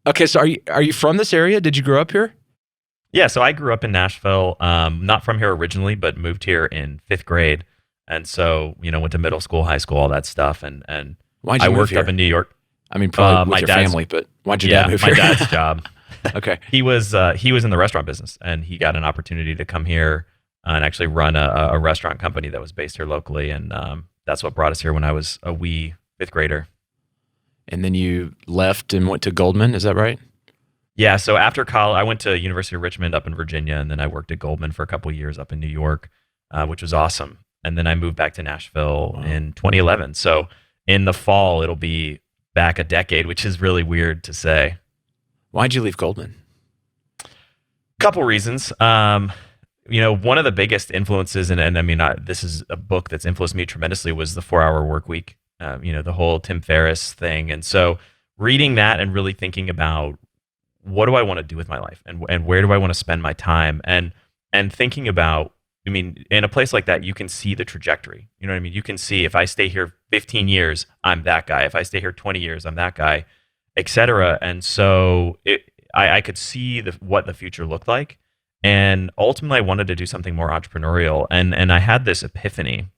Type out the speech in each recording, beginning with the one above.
Okay, so are you from this area? Did you grow up here? Yeah, so I grew up in Nashville, not from here originally, but moved here in fifth grade. And so, went to middle school, high school, all that stuff. And Why'd I you move worked up here? in New York. I mean, probably with My your dad's, family, but why'd your yeah, dad move my here? dad's job. Okay. He was in the restaurant business, and he got an opportunity to come here and actually run a restaurant company that was based here locally. And that's what brought us here when I was a wee fifth grader. And then you left and went to Goldman, is that right? Yeah, so after college, I went to University of Richmond up in Virginia, and then I worked at Goldman for a couple of years up in New York, which was awesome. And then I moved back to Nashville in 2011. So in the fall, it'll be back a decade, which is really weird to say. Why'd you leave Goldman? Couple reasons. One of the biggest influences, and I mean, this is a book that's influenced me tremendously, was the 4-Hour Work Week. The whole Tim Ferriss thing, and so reading that and really thinking about what do I want to do with my life, and where do I want to spend my time, and thinking about, I mean, in a place like that, you can see the trajectory. You know what I mean? You can see if I stay here 15 years, I'm that guy. If I stay here 20 years, I'm that guy, etc. And so I could see what the future looked like. And ultimately, I wanted to do something more entrepreneurial. And I had this epiphany.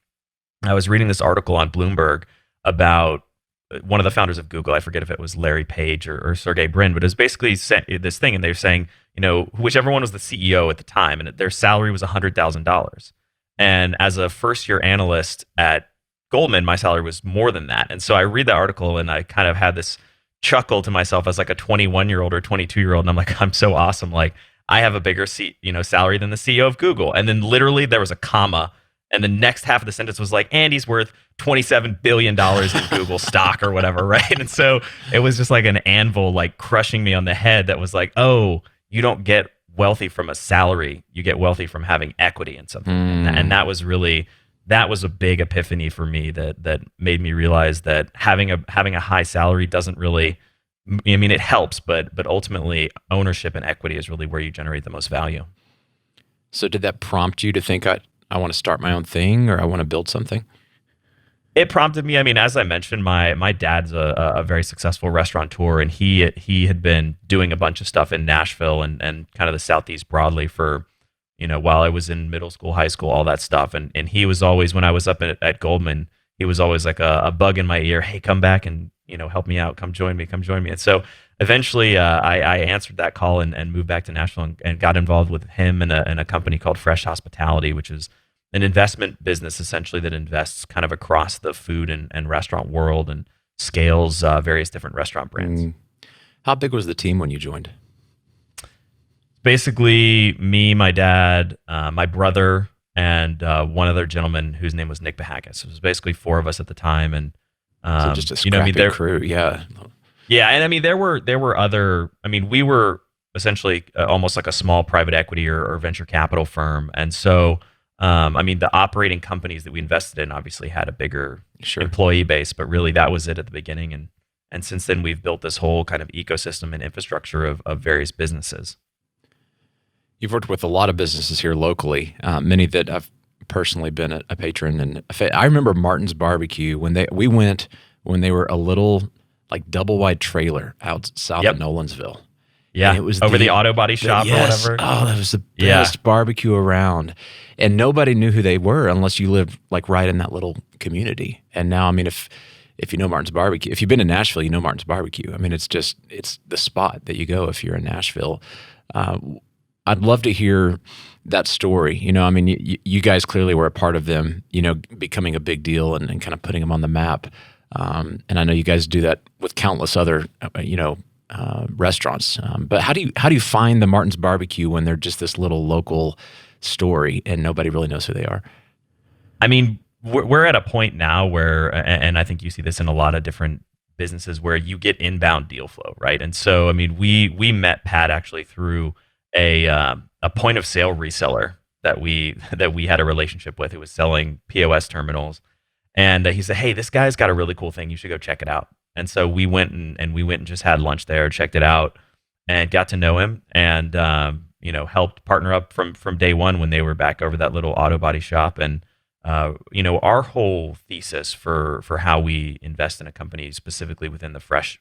I was reading this article on Bloomberg about one of the founders of Google. I forget if it was Larry Page or Sergey Brin, but it was basically this thing. And they were saying, whichever one was the CEO at the time, and their salary was $100,000. And as a first-year analyst at Goldman, my salary was more than that. And so I read the article, and I kind of had this chuckle to myself as like a 21-year-old or 22-year-old. And I'm like, I'm so awesome. Like, I have a bigger salary than the CEO of Google. And then literally there was a comma, and the next half of the sentence was like, and he's worth $27 billion in Google stock or whatever, right? And so it was just like an anvil, like crushing me on the head that was like, oh, you don't get wealthy from a salary. You get wealthy from having equity in something. And that was a big epiphany for me that made me realize that having a high salary doesn't really, I mean, it helps, but ultimately ownership and equity is really where you generate the most value. So did that prompt you to think I want to start my own thing, or I want to build something? It prompted me. I mean, as I mentioned, my dad's a very successful restaurateur, and he had been doing a bunch of stuff in Nashville and kind of the Southeast broadly for, while I was in middle school, high school, all that stuff. And he was always, when I was up at Goldman, he was always like a bug in my ear. Hey, come back and, help me out. Come join me. And so eventually I answered that call and moved back to Nashville and got involved with him in a company called Fresh Hospitality, which is an investment business essentially that invests kind of across the food and restaurant world and scales various different restaurant brands. How big was the team when you joined? Basically me, my dad, my brother, and one other gentleman whose name was Nick Bahakis. So it was basically 4 of us at the time. And so just a scrappy crew, yeah. Yeah, and I mean, there were other, I mean, we were essentially almost like a small private equity or venture capital firm. And so, I mean, the operating companies that we invested in obviously had a bigger employee base, but really that was it at the beginning. And since then, we've built this whole kind of ecosystem and infrastructure of various businesses. You've worked with a lot of businesses here locally, many that I've personally been a patron. And I remember Martin's Barbecue we went when they were a little like double wide trailer out south of Nolensville. Yeah, and it was over the auto body shop or whatever. Oh, that was the best barbecue around. And nobody knew who they were unless you lived like right in that little community. And now, I mean, if you know Martin's Barbecue, if you've been to Nashville, you know Martin's Barbecue. I mean, it's the spot that you go if you're in Nashville. I'd love to hear that story. I mean, you guys clearly were a part of them, becoming a big deal and kind of putting them on the map. And I know you guys do that with countless other, restaurants. But how do you find the Martin's Barbecue when they're just this little local story and nobody really knows who they are? I mean, we're at a point now where, and I think you see this in a lot of different businesses, where you get inbound deal flow, right? And so, I mean, we met Pat actually through a point of sale reseller that we had a relationship with, who was selling POS terminals. And he said, hey, this guy's got a really cool thing. You should go check it out. And so we went and just had lunch there, checked it out, and got to know him, and helped partner up from day one when they were back over that little auto body shop. And our whole thesis for how we invest in a company, specifically within the Fresh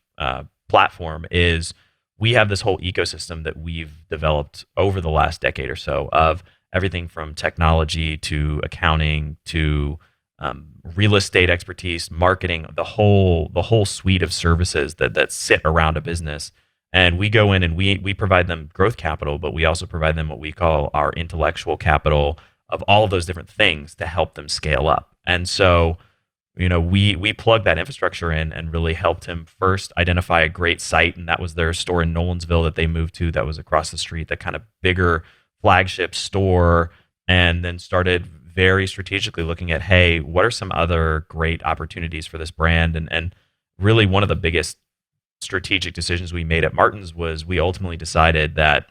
platform, is we have this whole ecosystem that we've developed over the last decade or so of everything from technology to accounting to real estate expertise, marketing, the whole suite of services that sit around a business. And we go in and we provide them growth capital, but we also provide them what we call our intellectual capital of all of those different things to help them scale up. And so, we plugged that infrastructure in and really helped him first identify a great site, and that was their store in Nolensville that they moved to. That was across the street, that kind of bigger flagship store, and then started very strategically looking at, hey, what are some other great opportunities for this brand? And really one of the biggest strategic decisions we made at Martin's was we ultimately decided that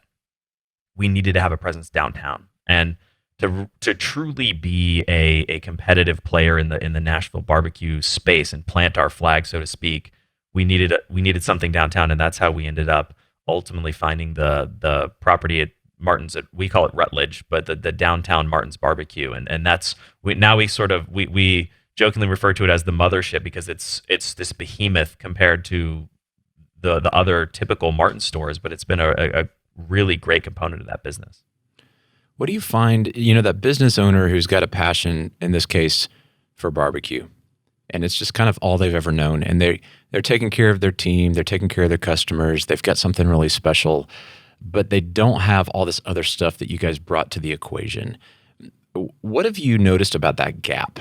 we needed to have a presence downtown. And to truly be a competitive player in the Nashville barbecue space and plant our flag, so to speak, we needed something downtown, and that's how we ended up ultimately finding the property at Martin's. We call it Rutledge, but the downtown Martin's barbecue, and that's we jokingly refer to it as the mothership because it's this behemoth compared to the other typical Martin's stores, but it's been a really great component of that business. What do you find, that business owner who's got a passion, in this case, for barbecue, and it's just kind of all they've ever known, and they're taking care of their team, they're taking care of their customers, they've got something really special, but they don't have all this other stuff that you guys brought to the equation. What have you noticed about that gap?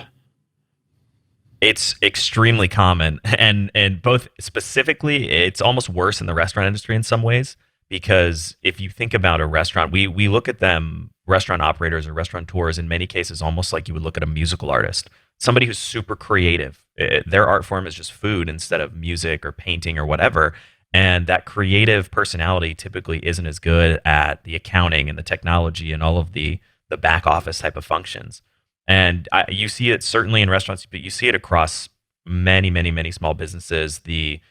It's extremely common, and both specifically, it's almost worse in the restaurant industry in some ways, because if you think about a restaurant, we look at them, restaurant operators or restaurateurs, in many cases almost like you would look at a musical artist, somebody who's super creative. Their art form is just food instead of music or painting or whatever, and that creative personality typically isn't as good at the accounting and the technology and all of the back office type of functions. And you see it certainly in restaurants, but you see it across many, many, many small businesses. The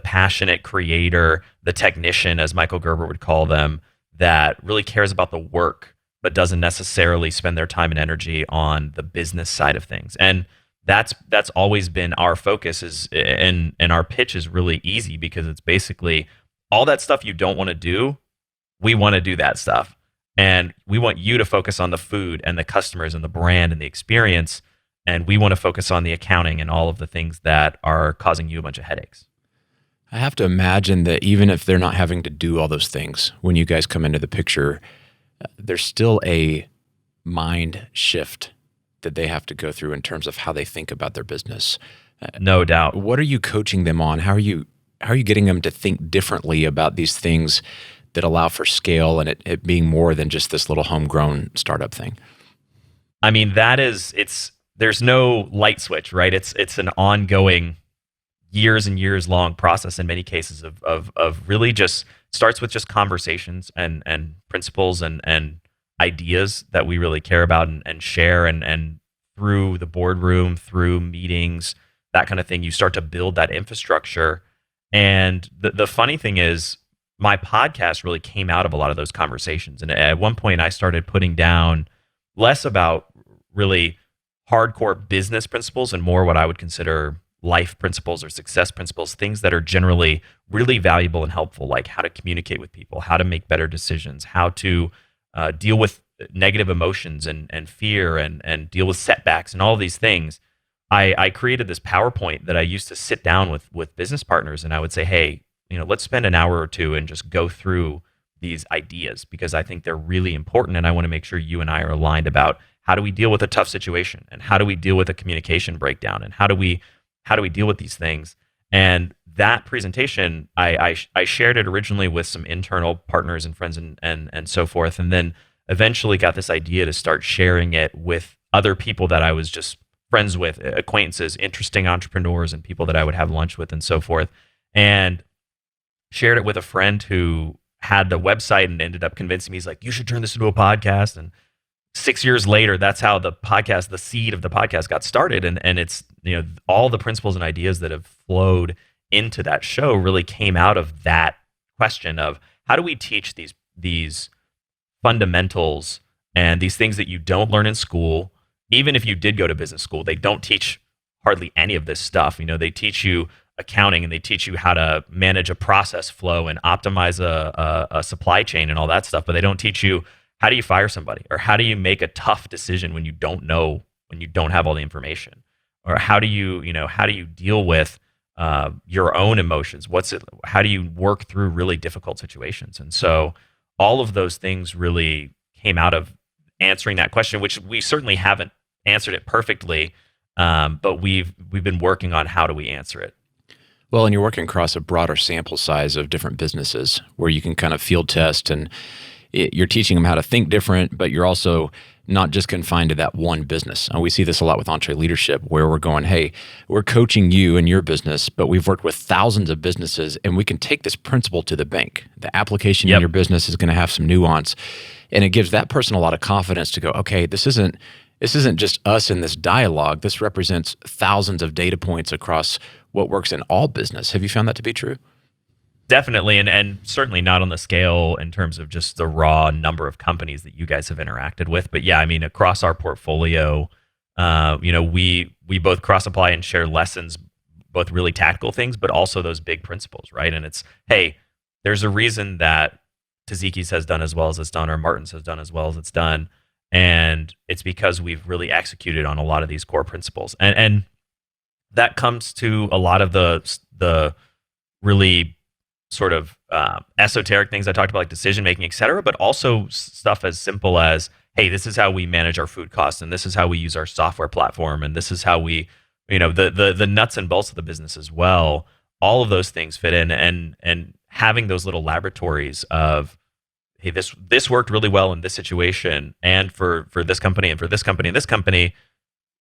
passionate creator, the technician, as Michael Gerber would call them, that really cares about the work, but doesn't necessarily spend their time and energy on the business side of things. And that's always been our focus, and our pitch is really easy because it's basically all that stuff you don't want to do. We want to do that stuff. And we want you to focus on the food and the customers and the brand and the experience. And we want to focus on the accounting and all of the things that are causing you a bunch of headaches. I have to imagine that even if they're not having to do all those things, when you guys come into the picture, there's still a mind shift that they have to go through in terms of how they think about their business. No doubt. What are you coaching them on? How are you getting them to think differently about these things that allow for scale and it being more than just this little homegrown startup thing? I mean, there's no light switch, right? It's an ongoing years and years long process in many cases of really just starts with just conversations and principles and ideas that we really care about and share, and through the boardroom, through meetings, that kind of thing, you start to build that infrastructure. And the funny thing is, my podcast really came out of a lot of those conversations. And at one point I started putting down less about really hardcore business principles and more what I would consider life principles or success principles, things that are generally really valuable and helpful, like how to communicate with people, how to make better decisions, how to deal with negative emotions and fear and deal with setbacks and all of these things. I created this PowerPoint that I used to sit down with business partners, and I would say, hey, let's spend an hour or two and just go through these ideas, because I think they're really important, and I want to make sure you and I are aligned about how do we deal with a tough situation, and how do we deal with a communication breakdown, and how do we deal with these things. And that presentation, I shared it originally with some internal partners and friends and so forth, and then eventually got this idea to start sharing it with other people that I was just friends with, acquaintances, interesting entrepreneurs, and people that I would have lunch with and so forth. And shared it with a friend who had the website and ended up convincing me. He's like, you should turn this into a podcast. And 6 years later, that's how the seed of the podcast got started. And it's, all the principles and ideas that have flowed into that show really came out of that question of how do we teach these fundamentals and these things that you don't learn in school. Even if you did go to business school, they don't teach hardly any of this stuff. They teach you accounting and they teach you how to manage a process flow and optimize a supply chain and all that stuff, but they don't teach you how do you fire somebody, or how do you make a tough decision when you don't know, when you don't have all the information, or how do you deal with your own emotions? How do you work through really difficult situations? And so all of those things really came out of answering that question, which we certainly haven't answered it perfectly, but we've been working on how do we answer it. Well, and you're working across a broader sample size of different businesses where you can kind of field test, and you're teaching them how to think different, but you're also not just confined to that one business. And we see this a lot with EntreLeadership, where we're going, hey, we're coaching you in your business, but we've worked with thousands of businesses, and we can take this principle to the bank. The application in your business is going to have some nuance, and it gives that person a lot of confidence to go, okay, this isn't just us in this dialogue. This represents thousands of data points across what works in all business. Have you found that to be true? Definitely, and certainly not on the scale in terms of just the raw number of companies that you guys have interacted with. But yeah, I mean, across our portfolio, we both cross-apply and share lessons, both really tactical things, but also those big principles, right? And it's, hey, there's a reason that Taziki's has done as well as it's done, or Martin's has done as well as it's done, and it's because we've really executed on a lot of these core principles, and that comes to a lot of the really sort of esoteric things I talked about, like decision making, et cetera, but also stuff as simple as, hey, this is how we manage our food costs, and this is how we use our software platform, and this is how we, the nuts and bolts of the business as well. All of those things fit in, and having those little laboratories of, hey, this worked really well in this situation, and for this company, and for this company, and this company,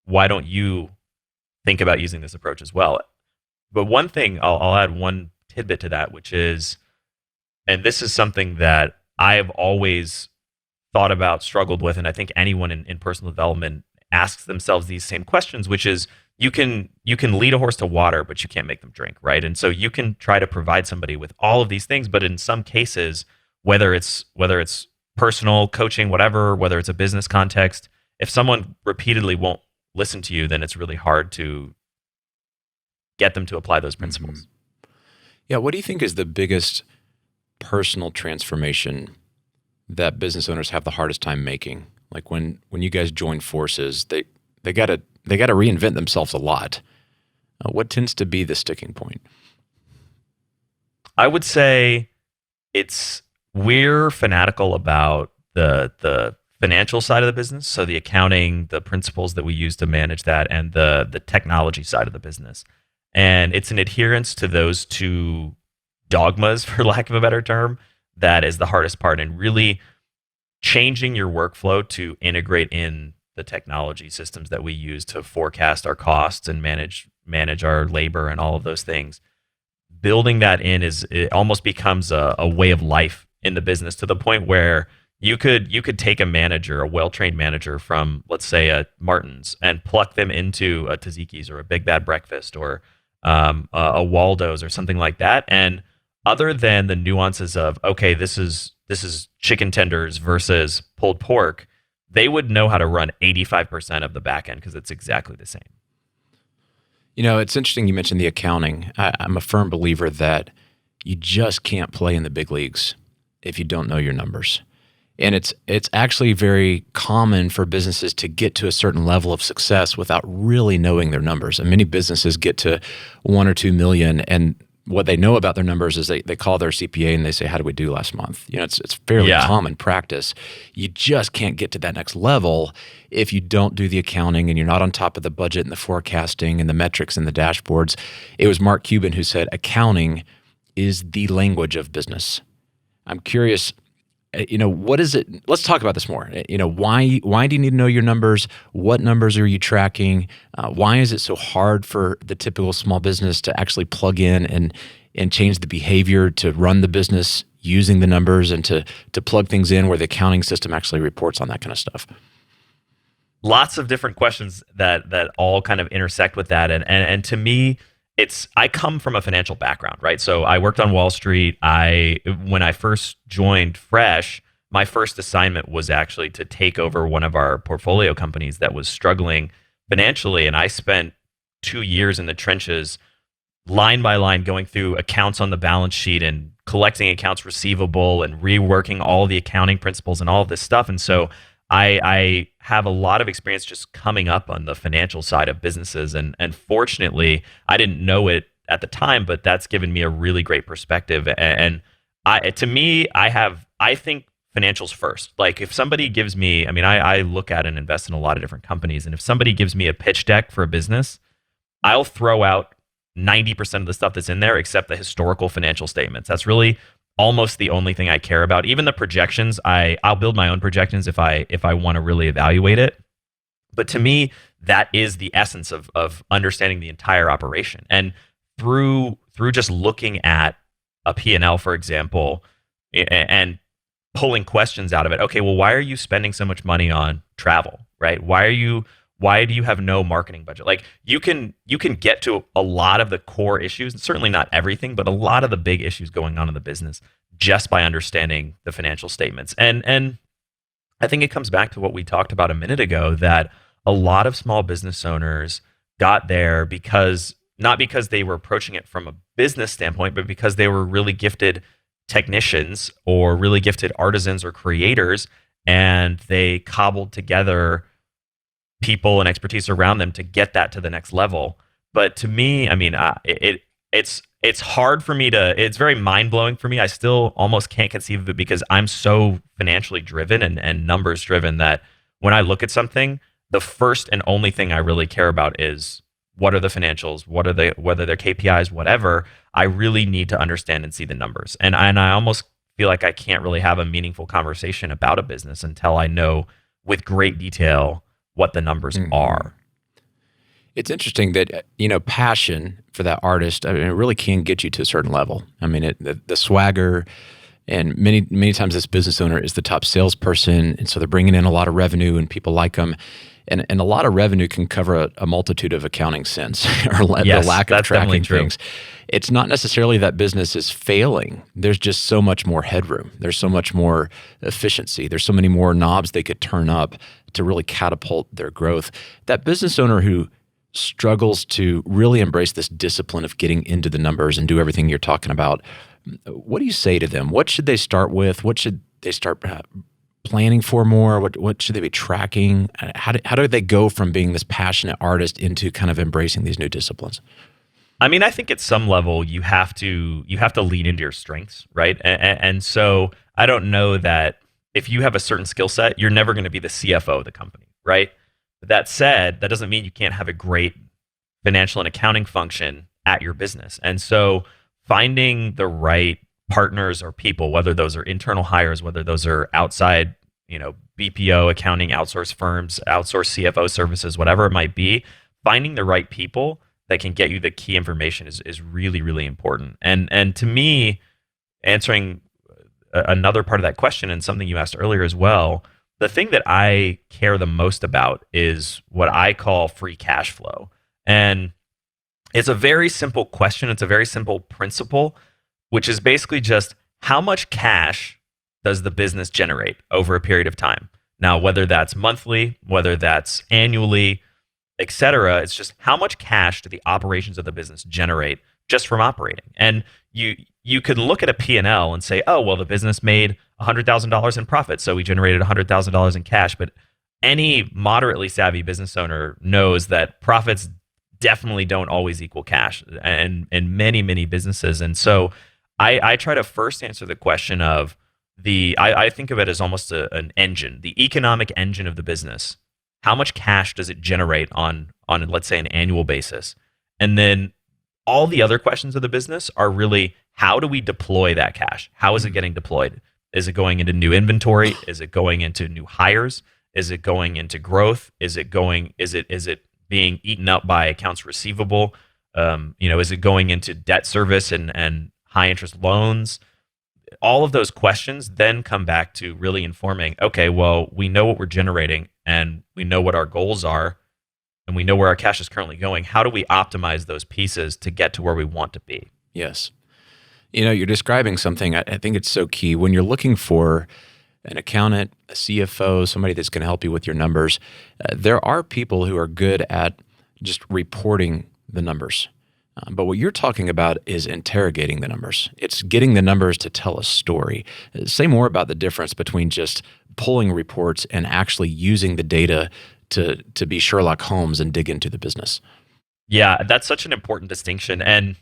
why don't you think about using this approach as well? But one thing, I'll add one tidbit to that, which is, and this is something that I've always thought about, struggled with, and I think anyone in personal development asks themselves these same questions, which is, you can lead a horse to water, but you can't make them drink, right? And so you can try to provide somebody with all of these things, but in some cases, whether it's personal coaching, whatever, whether it's a business context, if someone repeatedly won't listen to you, then it's really hard to get them to apply those principles. Mm-hmm. Yeah, what do you think is the biggest personal transformation that business owners have the hardest time making? Like when you guys join forces, they got to reinvent themselves a lot. What tends to be the sticking point? I would say we're fanatical about the financial side of the business, so the accounting, the principles that we use to manage that, and the technology side of the business. And it's an adherence to those two dogmas, for lack of a better term, that is the hardest part. And really changing your workflow to integrate in the technology systems that we use to forecast our costs and manage our labor and all of those things. Building that in it almost becomes a way of life in the business, to the point where you could take a manager, a well-trained manager from, let's say, a Martin's, and pluck them into a Taziki's or a Big Bad Breakfast or a Waldo's or something like that. And other than the nuances of, okay, this is chicken tenders versus pulled pork, they would know how to run 85% of the back end, because it's exactly the same. It's interesting you mentioned the accounting. I'm a firm believer that you just can't play in the big leagues if you don't know your numbers. And it's actually very common for businesses to get to a certain level of success without really knowing their numbers. And many businesses get to 1 or 2 million, and what they know about their numbers is they call their CPA and they say, how did we do last month? It's fairly common practice. You just can't get to that next level if you don't do the accounting and you're not on top of the budget and the forecasting and the metrics and the dashboards. It was Mark Cuban who said, accounting is the language of business. I'm curious, what is it? Let's talk about this more. Why do you need to know your numbers? What numbers are you tracking? Why is it so hard for the typical small business to actually plug in and change the behavior to run the business using the numbers, and to plug things in where the accounting system actually reports on that kind of stuff? Lots of different questions that all kind of intersect with that. And to me, I come from a financial background, right? So I worked on Wall Street. When I first joined Fresh, my first assignment was actually to take over one of our portfolio companies that was struggling financially. And I spent 2 years in the trenches line by line going through accounts on the balance sheet and collecting accounts receivable and reworking all the accounting principles and all of this stuff. And so I have a lot of experience just coming up on the financial side of businesses. And fortunately, I didn't know it at the time, but that's given me a really great perspective. And to me, I think financials first. Like if somebody gives me, I look at and invest in a lot of different companies. And if somebody gives me a pitch deck for a business, I'll throw out 90% of the stuff that's in there except the historical financial statements. That's really almost the only thing I care about. Even the projections, I'll build my own projections if I want to really evaluate it. But to me, that is the essence of understanding the entire operation. And through just looking at a P&L, for example, and pulling questions out of it. Okay, well, why are you spending so much money on travel, right? Why do you have no marketing budget? Like you can get to a lot of the core issues, certainly not everything, but a lot of the big issues going on in the business just by understanding the financial statements. And I think it comes back to what we talked about a minute ago, that a lot of small business owners got there not because they were approaching it from a business standpoint, but because they were really gifted technicians or really gifted artisans or creators, and they cobbled together people and expertise around them to get that to the next level. But to me, it's hard for me it's very mind-blowing for me. I still almost can't conceive of it because I'm so financially driven and numbers driven that when I look at something, the first and only thing I really care about is what are the financials, whether they're KPIs, whatever. I really need to understand and see the numbers. And I almost feel like I can't really have a meaningful conversation about a business until I know with great detail what the numbers are. It's interesting that, passion for that artist, it really can get you to a certain level. The swagger, and many times this business owner is the top salesperson, and so they're bringing in a lot of revenue and people like them. And a lot of revenue can cover a multitude of accounting sins or the lack of tracking things. It's not necessarily that business is failing. There's just so much more headroom. There's so much more efficiency. There's so many more knobs they could turn up to really catapult their growth. That business owner who struggles to really embrace this discipline of getting into the numbers and do everything you're talking about, what do you say to them? What should they start with? What should they start planning for more? What should they be tracking? How do they go from being this passionate artist into kind of embracing these new disciplines? I think at some level you have to lean into your strengths, right? And so I don't know that if you have a certain skill set, you're never going to be the CFO of the company, right? But that said, that doesn't mean you can't have a great financial and accounting function at your business. And so finding the right partners or people, whether those are internal hires, whether those are outside, BPO, accounting, outsource firms, outsource CFO services, whatever it might be, finding the right people that can get you the key information is really, really important. And to me, answering another part of that question and something you asked earlier as well, the thing that I care the most about is what I call free cash flow. And it's a very simple question. It's a very simple principle, which is basically just how much cash does the business generate over a period of time? Now, whether that's monthly, whether that's annually, et cetera, it's just how much cash do the operations of the business generate just from operating? And you could look at a P&L and say, oh, well, the business made $100,000 in profit, so we generated $100,000 in cash. But any moderately savvy business owner knows that profits definitely don't always equal cash and many, many businesses. And so I try to first answer the question of I think of it as almost an engine, the economic engine of the business. How much cash does it generate on let's say, an annual basis? And then all the other questions of the business are really, how do we deploy that cash? How is it getting deployed? Is it going into new inventory? Is it going into new hires? Is it going into growth? Is it being eaten up by accounts receivable? Is it going into debt service and high interest loans? All of those questions then come back to really informing, okay, well, we know what we're generating and we know what our goals are and we know where our cash is currently going. How do we optimize those pieces to get to where we want to be? Yes. You're describing something, I think it's so key. When you're looking for an accountant, a CFO, somebody that's going to help you with your numbers, there are people who are good at just reporting the numbers. But what you're talking about is interrogating the numbers. It's getting the numbers to tell a story. Say more about the difference between just pulling reports and actually using the data to be Sherlock Holmes and dig into the business. Yeah, that's such an important distinction. And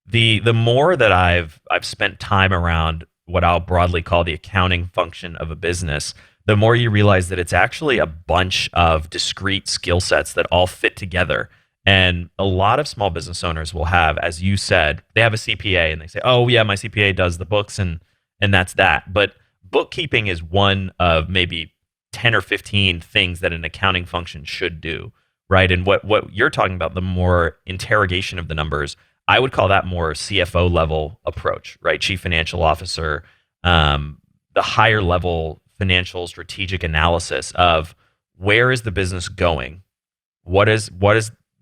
the more that I've spent time around what I'll broadly call the accounting function of a business, the more you realize that it's actually a bunch of discrete skill sets that all fit together. And a lot of small business owners will have, as you said, they have a CPA and they say, "Oh yeah, my CPA does the books and that's that." But bookkeeping is one of maybe 10 or 15 things that an accounting function should do, right? And what you're talking about, the more interrogation of the numbers, I would call that more CFO level approach, right? Chief Financial Officer, the higher level financial strategic analysis of where is the business going, what is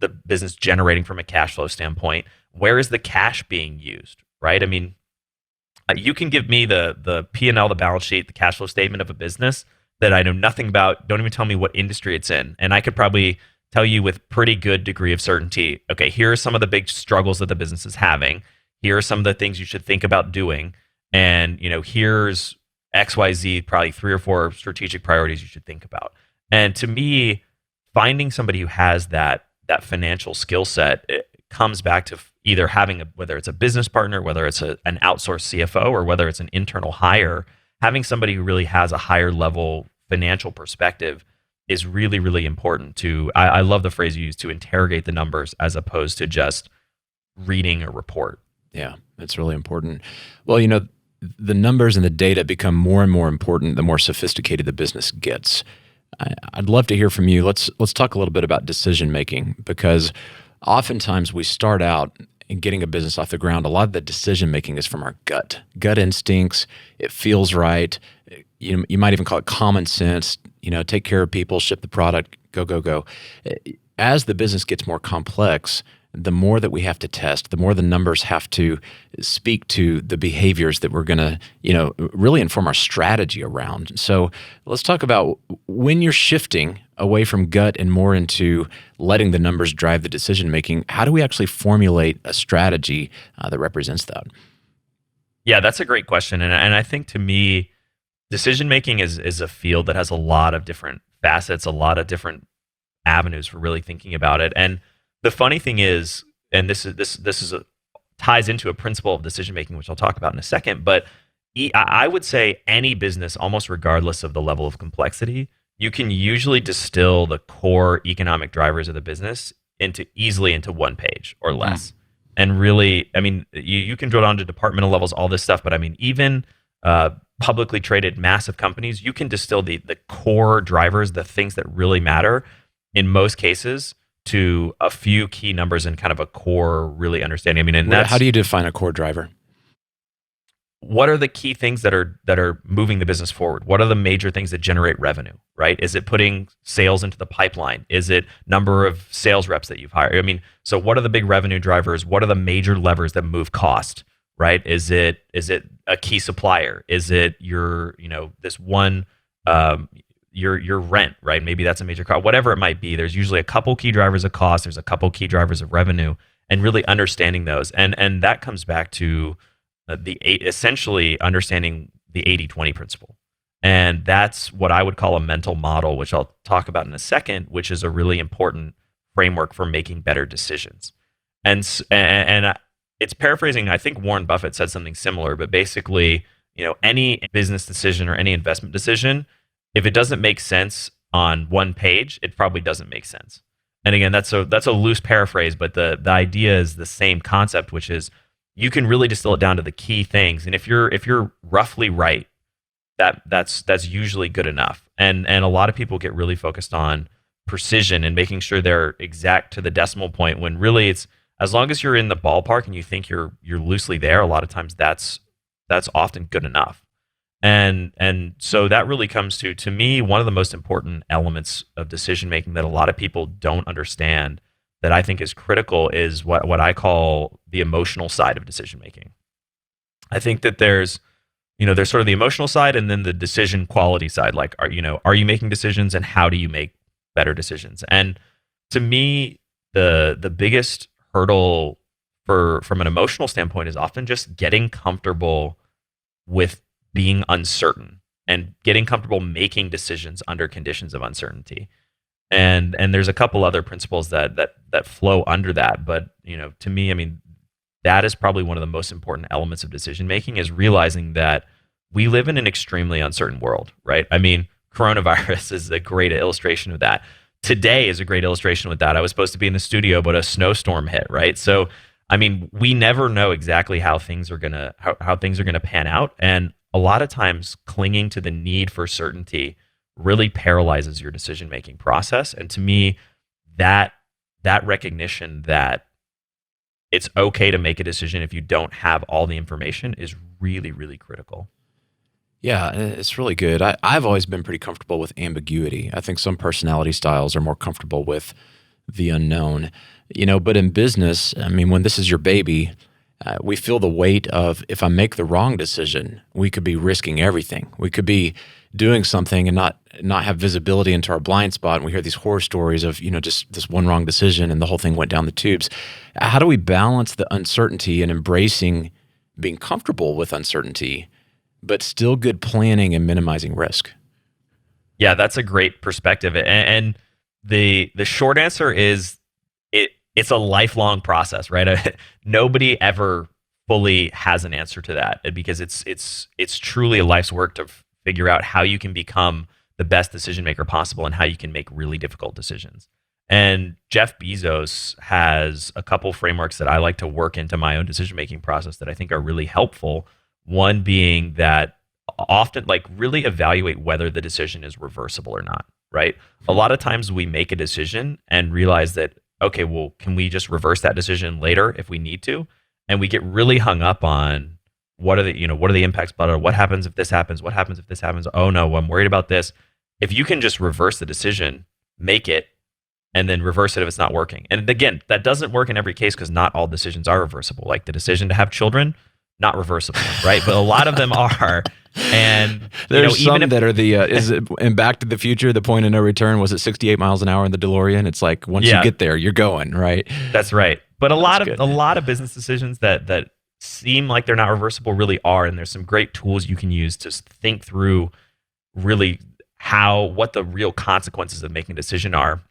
the business generating from a cash flow standpoint, where is the cash being used, right? I mean, you can give me the P&L, the balance sheet, the cash flow statement of a business that I know nothing about. Don't even tell me what industry it's in, and I could probably tell you with pretty good degree of certainty, okay, here are some of the big struggles that the business is having. Here are some of the things you should think about doing. And, here's XYZ, probably 3 or 4 strategic priorities you should think about. And to me, finding somebody who has that financial skill set, it comes back to either having whether it's a business partner, whether it's an outsourced CFO, or whether it's an internal hire, having somebody who really has a higher level financial perspective is really, really important to, I love the phrase you use, to interrogate the numbers as opposed to just reading a report. Yeah, that's really important. Well, the numbers and the data become more and more important the more sophisticated the business gets. I'd love to hear from you. Let's talk a little bit about decision making, because oftentimes we start out in getting a business off the ground. A lot of the decision making is from our gut instincts. It feels right. You might even call it common sense. Take care of people, ship the product, go. As the business gets more complex, the more that we have to test, the more the numbers have to speak to the behaviors that we're going to, really inform our strategy around. So let's talk about when you're shifting away from gut and more into letting the numbers drive the decision making. How do we actually formulate a strategy that represents that? Yeah, that's a great question. And I think to me, decision making is a field that has a lot of different facets, a lot of different avenues for really thinking about it. And the funny thing is, and this ties into a principle of decision making, which I'll talk about in a second. But I would say any business, almost regardless of the level of complexity, you can usually distill the core economic drivers of the business easily into one page or less. And really, I mean, you can drill down to departmental levels, all this stuff. But I mean, even publicly traded massive companies, you can distill the core drivers, the things that really matter in most cases, to a few key numbers and kind of a core really understanding. I mean, and that's, how do you define a core driver? What are the key things that are moving the business forward? What are the major things that generate revenue, right? Is it putting sales into the pipeline? Is it number of sales reps that you've hired? I mean, so what are the big revenue drivers? What are the major levers that move cost, right? Is it a key supplier? Is it this one, your rent, right? Maybe that's a major cost. Whatever it might be, there's usually a couple key drivers of cost. There's a couple key drivers of revenue, and really understanding those. And that comes back to essentially understanding the 80-20 principle. And that's what I would call a mental model, which I'll talk about in a second, which is a really important framework for making better decisions. And it's paraphrasing, I think Warren Buffett said something similar, but basically, any business decision or any investment decision, if it doesn't make sense on one page, it probably doesn't make sense. And again, that's a loose paraphrase, but the idea is the same concept, which is you can really distill it down to the key things. And if you're roughly right, that's usually good enough. And a lot of people get really focused on precision and making sure they're exact to the decimal point, when really it's, as long as you're in the ballpark and you think you're loosely there, a lot of times that's often good enough. And so that really comes to me, one of the most important elements of decision making that a lot of people don't understand, that I think is critical, is what I call the emotional side of decision making. I think that there's sort of the emotional side and then the decision quality side. Like, are you making decisions, and how do you make better decisions? And to me, the biggest hurdle from an emotional standpoint is often just getting comfortable with being uncertain and getting comfortable making decisions under conditions of uncertainty. And there's a couple other principles that flow under that, but to me, I mean, that is probably one of the most important elements of decision making, is realizing that we live in an extremely uncertain world, right? I mean, coronavirus is a great illustration of that. Today is a great illustration with that. I was supposed to be in the studio, but a snowstorm hit, right? So, I mean, we never know exactly how things are gonna pan out, and a lot of times clinging to the need for certainty really paralyzes your decision making process. And to me, that recognition that it's okay to make a decision if you don't have all the information is really, really critical. Yeah, it's really good. I've always been pretty comfortable with ambiguity. I think some personality styles are more comfortable with the unknown. But in business, I mean, when this is your baby, we feel the weight of, if I make the wrong decision, we could be risking everything. We could be doing something and not have visibility into our blind spot. And we hear these horror stories of, just this one wrong decision and the whole thing went down the tubes. How do we balance the uncertainty and embracing being comfortable with uncertainty, but still good planning and minimizing risk? Yeah, that's a great perspective. And the short answer is it's a lifelong process, right? Nobody ever fully has an answer to that, because it's truly a life's work to figure out how you can become the best decision maker possible and how you can make really difficult decisions. And Jeff Bezos has a couple frameworks that I like to work into my own decision making process that I think are really helpful. One being that often, like, really evaluate whether the decision is reversible or not, right? A lot of times we make a decision and realize that, okay, well, can we just reverse that decision later if we need to? And we get really hung up on what are the impacts, but what happens if this happens? What happens if this happens? Oh no, I'm worried about this. If you can just reverse the decision, make it, and then reverse it if it's not working. And again, that doesn't work in every case, because not all decisions are reversible. Like the decision to have children, not reversible, right? But a lot of them are. And there's some that are is it in Back to the Future, the point of no return? Was it 68 miles an hour in the DeLorean? It's like, once you get there, you're going, right? That's right. But a lot of business decisions that seem like they're not reversible really are. And there's some great tools you can use to think through really what the real consequences of making a decision are.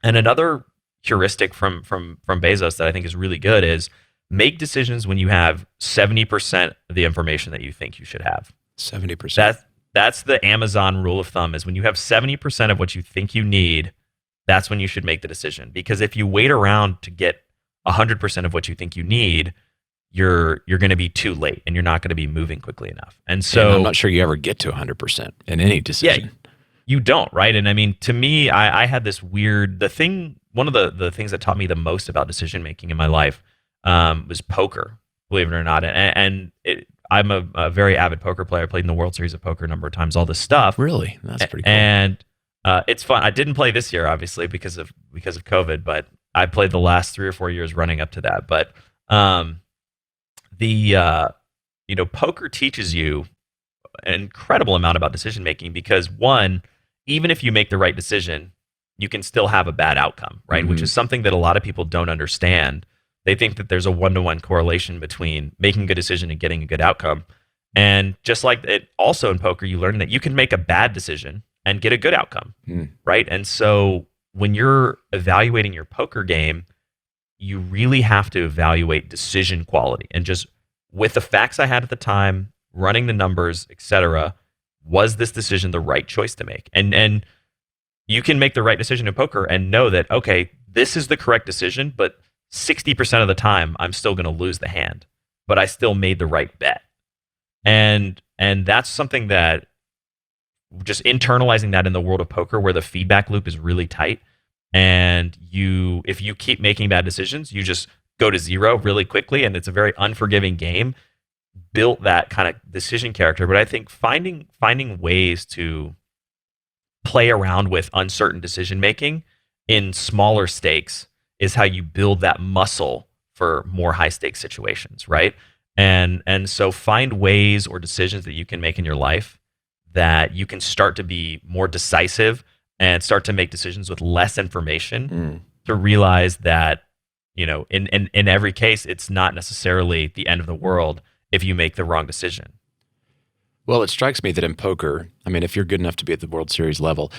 And another heuristic from Bezos that I think is really good is make decisions when you have 70% of the information that you think you should have. 70%. That's the Amazon rule of thumb, is when you have 70% of what you think you need, that's when you should make the decision. Because if you wait around to get 100% of what you think you need, you're going to be too late and you're not going to be moving quickly enough. And so I'm not sure you ever get to 100% in any decision. Yeah, you don't, right? And I mean, to me, I had this one of the things that taught me the most about decision making in my life was poker, believe it or not. And I'm a very avid poker player. I played in the World Series of Poker a number of times, all this stuff. Really? That's pretty cool. And it's fun. I didn't play this year, obviously, because of COVID, but I played the last 3 or 4 years running up to that. But poker teaches you an incredible amount about decision making, because one, even if you make the right decision, you can still have a bad outcome, right? Mm-hmm. Which is something that a lot of people don't understand. They think that there's a one-to-one correlation between making a good decision and getting a good outcome. And just like it, also in poker, you learn that you can make a bad decision and get a good outcome, right? And so when you're evaluating your poker game, you really have to evaluate decision quality. And just with the facts I had at the time, running the numbers, etc., was this decision the right choice to make? And you can make the right decision in poker and know that, okay, this is the correct decision, but 60% of the time I'm still going to lose the hand, but I still made the right bet. And that's something that, just internalizing that in the world of poker, where the feedback loop is really tight, and if you keep making bad decisions, you just go to zero really quickly, and it's a very unforgiving game. Built that kind of decision character. But I think finding ways to play around with uncertain decision making in smaller stakes is how you build that muscle for more high stakes situations, right? And so find ways or decisions that you can make in your life that you can start to be more decisive and start to make decisions with less information, to realize that In every case, it's not necessarily the end of the world if you make the wrong decision. Well, it strikes me that in poker, I mean, if you're good enough to be at the World Series level,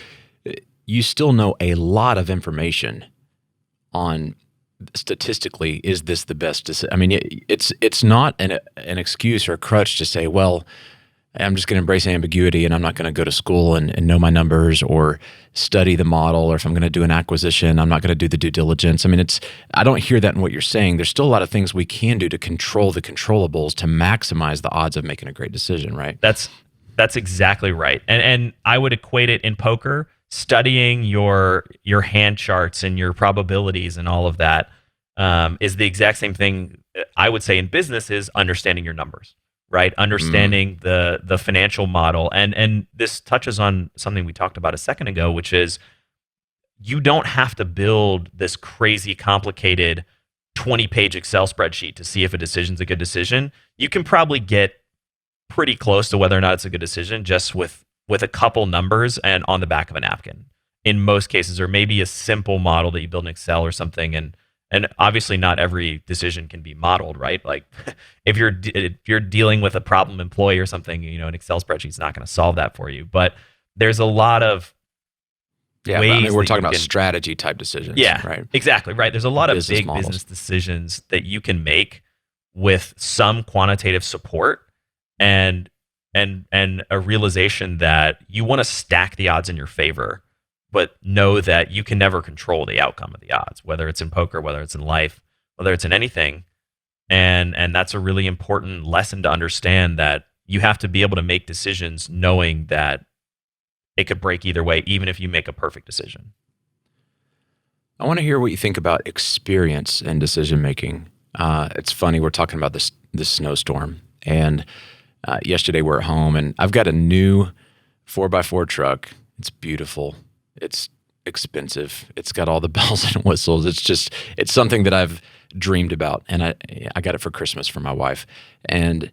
you still know a lot of information on statistically, is this the best decision? I mean, it's not an excuse or a crutch to say, well, I'm just going to embrace ambiguity and I'm not going to go to school and know my numbers or study the model, or if I'm going to do an acquisition, I'm not going to do the due diligence. I mean, I don't hear that in what you're saying. There's still a lot of things we can do to control the controllables to maximize the odds of making a great decision, right? That's exactly right. And I would equate it in poker, studying your hand charts and your probabilities and all of that is the exact same thing I would say in business is understanding your numbers. Right, understanding the financial model, and this touches on something we talked about a second ago, which is you don't have to build this crazy complicated 20-page Excel spreadsheet to see if a decision's a good decision. You can probably get pretty close to whether or not it's a good decision just with a couple numbers and on the back of a napkin in most cases, or maybe a simple model that you build in Excel or something. And obviously not every decision can be modeled, right? Like if you're dealing with a problem employee or something, an Excel spreadsheet is not going to solve that for you. But there's a lot of ways. I mean, we're talking about strategy type decisions. Yeah, right. Exactly, right. There's a lot of big models. business decisions that you can make with some quantitative support and a realization that you want to stack the odds in your favor, but know that you can never control the outcome of the odds, whether it's in poker, whether it's in life, whether it's in anything. And that's a really important lesson to understand, that you have to be able to make decisions knowing that it could break either way, even if you make a perfect decision. I want to hear what you think about experience and decision making. It's funny, we're talking about this snowstorm, and yesterday we're at home, and I've got a new 4x4 truck. It's beautiful. It's expensive. It's got all the bells and whistles. It's something that I've dreamed about, and I got it for Christmas for my wife. And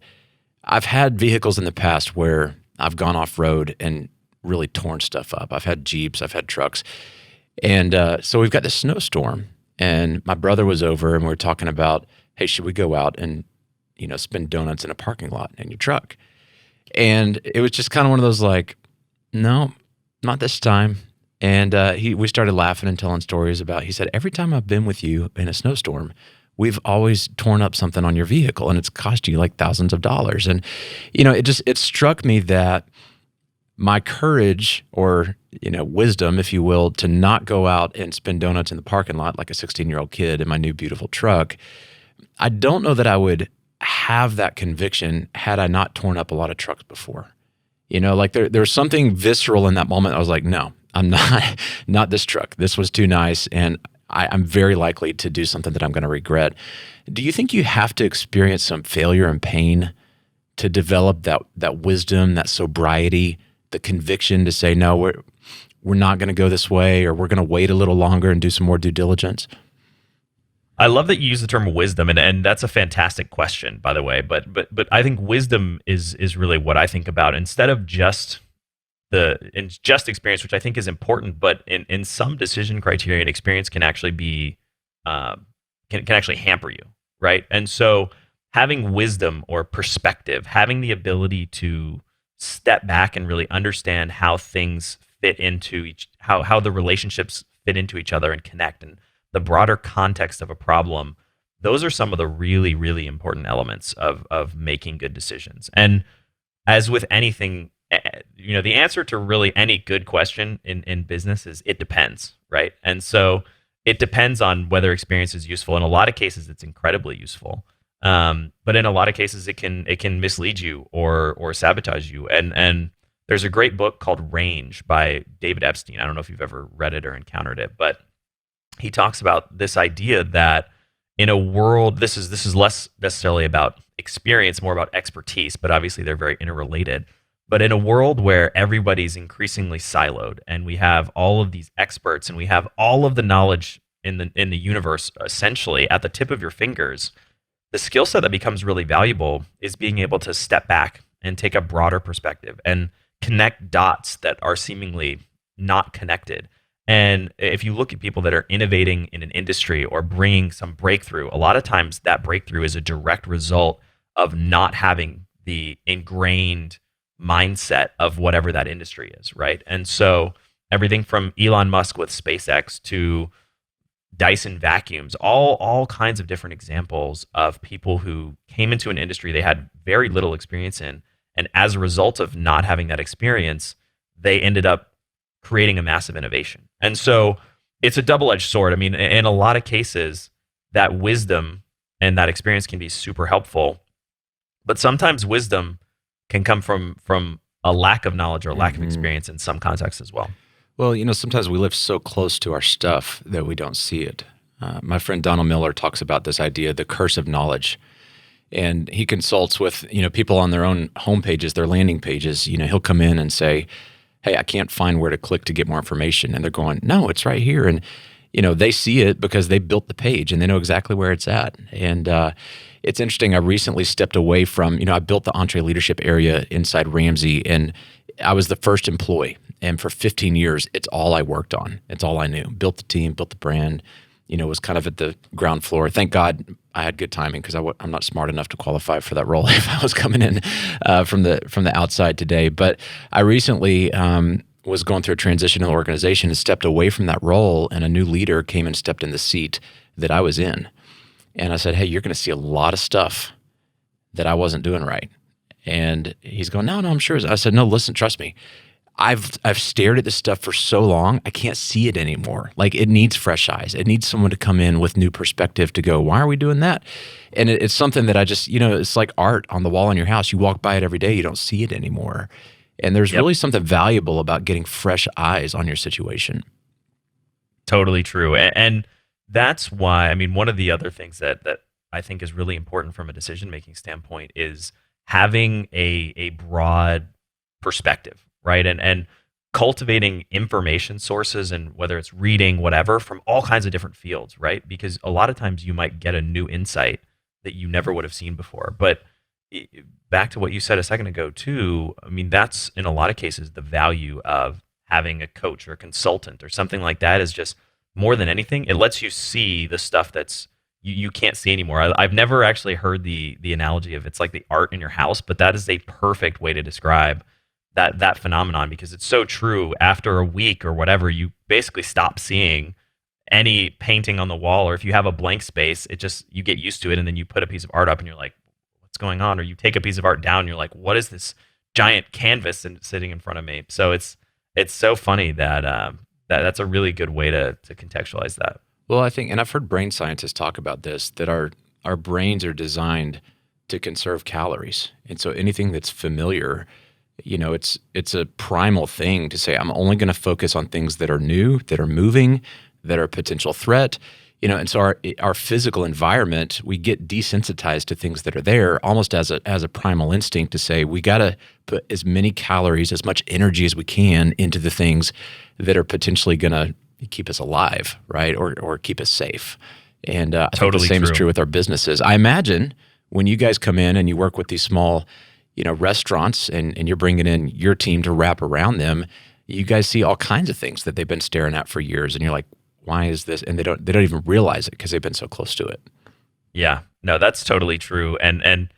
I've had vehicles in the past where I've gone off road and really torn stuff up. I've had Jeeps, I've had trucks, and so we've got this snowstorm. And my brother was over, and we were talking about, hey, should we go out and spin donuts in a parking lot in your truck? And it was just kind of one of those like, no, not this time. And we started laughing and telling stories about, he said, every time I've been with you in a snowstorm, we've always torn up something on your vehicle, and it's cost you like thousands of dollars. And, it struck me that my courage or, wisdom, if you will, to not go out and spin donuts in the parking lot like a 16-year-old kid in my new beautiful truck, I don't know that I would have that conviction had I not torn up a lot of trucks before. Like there's something visceral in that moment. I was like, no, I'm not this truck. This was too nice, and I'm very likely to do something that I'm going to regret. Do you think you have to experience some failure and pain to develop that wisdom, that sobriety, the conviction to say, no, we're not going to go this way, or we're going to wait a little longer and do some more due diligence? I love that you use the term wisdom, and that's a fantastic question, by the way. But I think wisdom is really what I think about, instead of just experience, which I think is important. But in some decision criteria, experience can actually be can actually hamper you, right? And so having wisdom or perspective, having the ability to step back and really understand how things fit into how the relationships fit into each other and connect, and the broader context of a problem, those are some of the really, really important elements of making good decisions. And as with anything, the answer to really any good question in business is it depends, right? And so it depends on whether experience is useful. In a lot of cases, it's incredibly useful. But in a lot of cases, it can mislead you or sabotage you. And there's a great book called Range by David Epstein. I don't know if you've ever read it or encountered it, but he talks about this idea that in a world, this is less necessarily about experience, more about expertise, but obviously they're very interrelated. But in a world where everybody's increasingly siloed, and we have all of these experts, and we have all of the knowledge in the universe essentially at the tip of your fingers, the skill set that becomes really valuable is being able to step back and take a broader perspective and connect dots that are seemingly not connected, And if you look at people that are innovating in an industry or bringing some breakthrough, a lot of times that breakthrough is a direct result of not having the ingrained mindset of whatever that industry is, right? And so everything from Elon Musk with SpaceX to Dyson vacuums, all kinds of different examples of people who came into an industry they had very little experience in, and as a result of not having that experience, they ended up creating a massive innovation. And so it's a double-edged sword. I mean, in a lot of cases, that wisdom and that experience can be super helpful, but sometimes wisdom can come from a lack of knowledge or a lack of experience in some contexts as well. Well, sometimes we live so close to our stuff that we don't see it. My friend Donald Miller talks about this idea, the curse of knowledge. And he consults with, people on their own homepages, their landing pages. He'll come in and say, hey, I can't find where to click to get more information. And they're going, no, it's right here. And, they see it because they built the page and they know exactly where it's at. And it's interesting. I recently stepped away from, I built the EntreLeadership area inside Ramsey, and I was the first employee. And for 15 years, it's all I worked on. It's all I knew. Built the team, built the brand, was kind of at the ground floor. Thank God I had good timing because I'm not smart enough to qualify for that role if I was coming in from the outside today. But I recently was going through a transition in the organization and stepped away from that role, and a new leader came and stepped in the seat that I was in. And I said, hey, you're going to see a lot of stuff that I wasn't doing right. And he's going, no, I'm sure. I said, no, listen, trust me. I've stared at this stuff for so long, I can't see it anymore. Like, it needs fresh eyes. It needs someone to come in with new perspective to go, why are we doing that? And it's something that I just, it's like art on the wall in your house. You walk by it every day, you don't see it anymore. And there's really something valuable about getting fresh eyes on your situation. Totally true. And that's why, one of the other things that I think is really important from a decision-making standpoint is having a broad perspective, right? And cultivating information sources, and whether it's reading, whatever, from all kinds of different fields, right? Because a lot of times you might get a new insight that you never would have seen before. But back to what you said a second ago too, that's in a lot of cases the value of having a coach or a consultant or something like that, is just more than anything, it lets you see the stuff that's you can't see anymore. I've never actually heard the analogy of it's like the art in your house, but that is a perfect way to describe that phenomenon, because it's so true. After a week or whatever, you basically stop seeing any painting on the wall, or if you have a blank space, you get used to it, and then you put a piece of art up and you're like, what's going on? Or you take a piece of art down and you're like, what is this giant canvas sitting in front of me? So it's so funny that that's a really good way to contextualize that. Well, I think, and I've heard brain scientists talk about this, that our brains are designed to conserve calories. And so anything that's familiar, it's a primal thing to say, I'm only going to focus on things that are new, that are moving, that are a potential threat. And so our physical environment, we get desensitized to things that are there almost as a primal instinct to say, we got to put as many calories, as much energy as we can into the things that are potentially going to keep us alive, right? Or keep us safe. And I think the same is true with our businesses. I imagine when you guys come in and you work with these small, restaurants, and you're bringing in your team to wrap around them, you guys see all kinds of things that they've been staring at for years, and you're like, why is this? And they don't even realize it because they've been so close to it. Yeah, no, that's totally true. And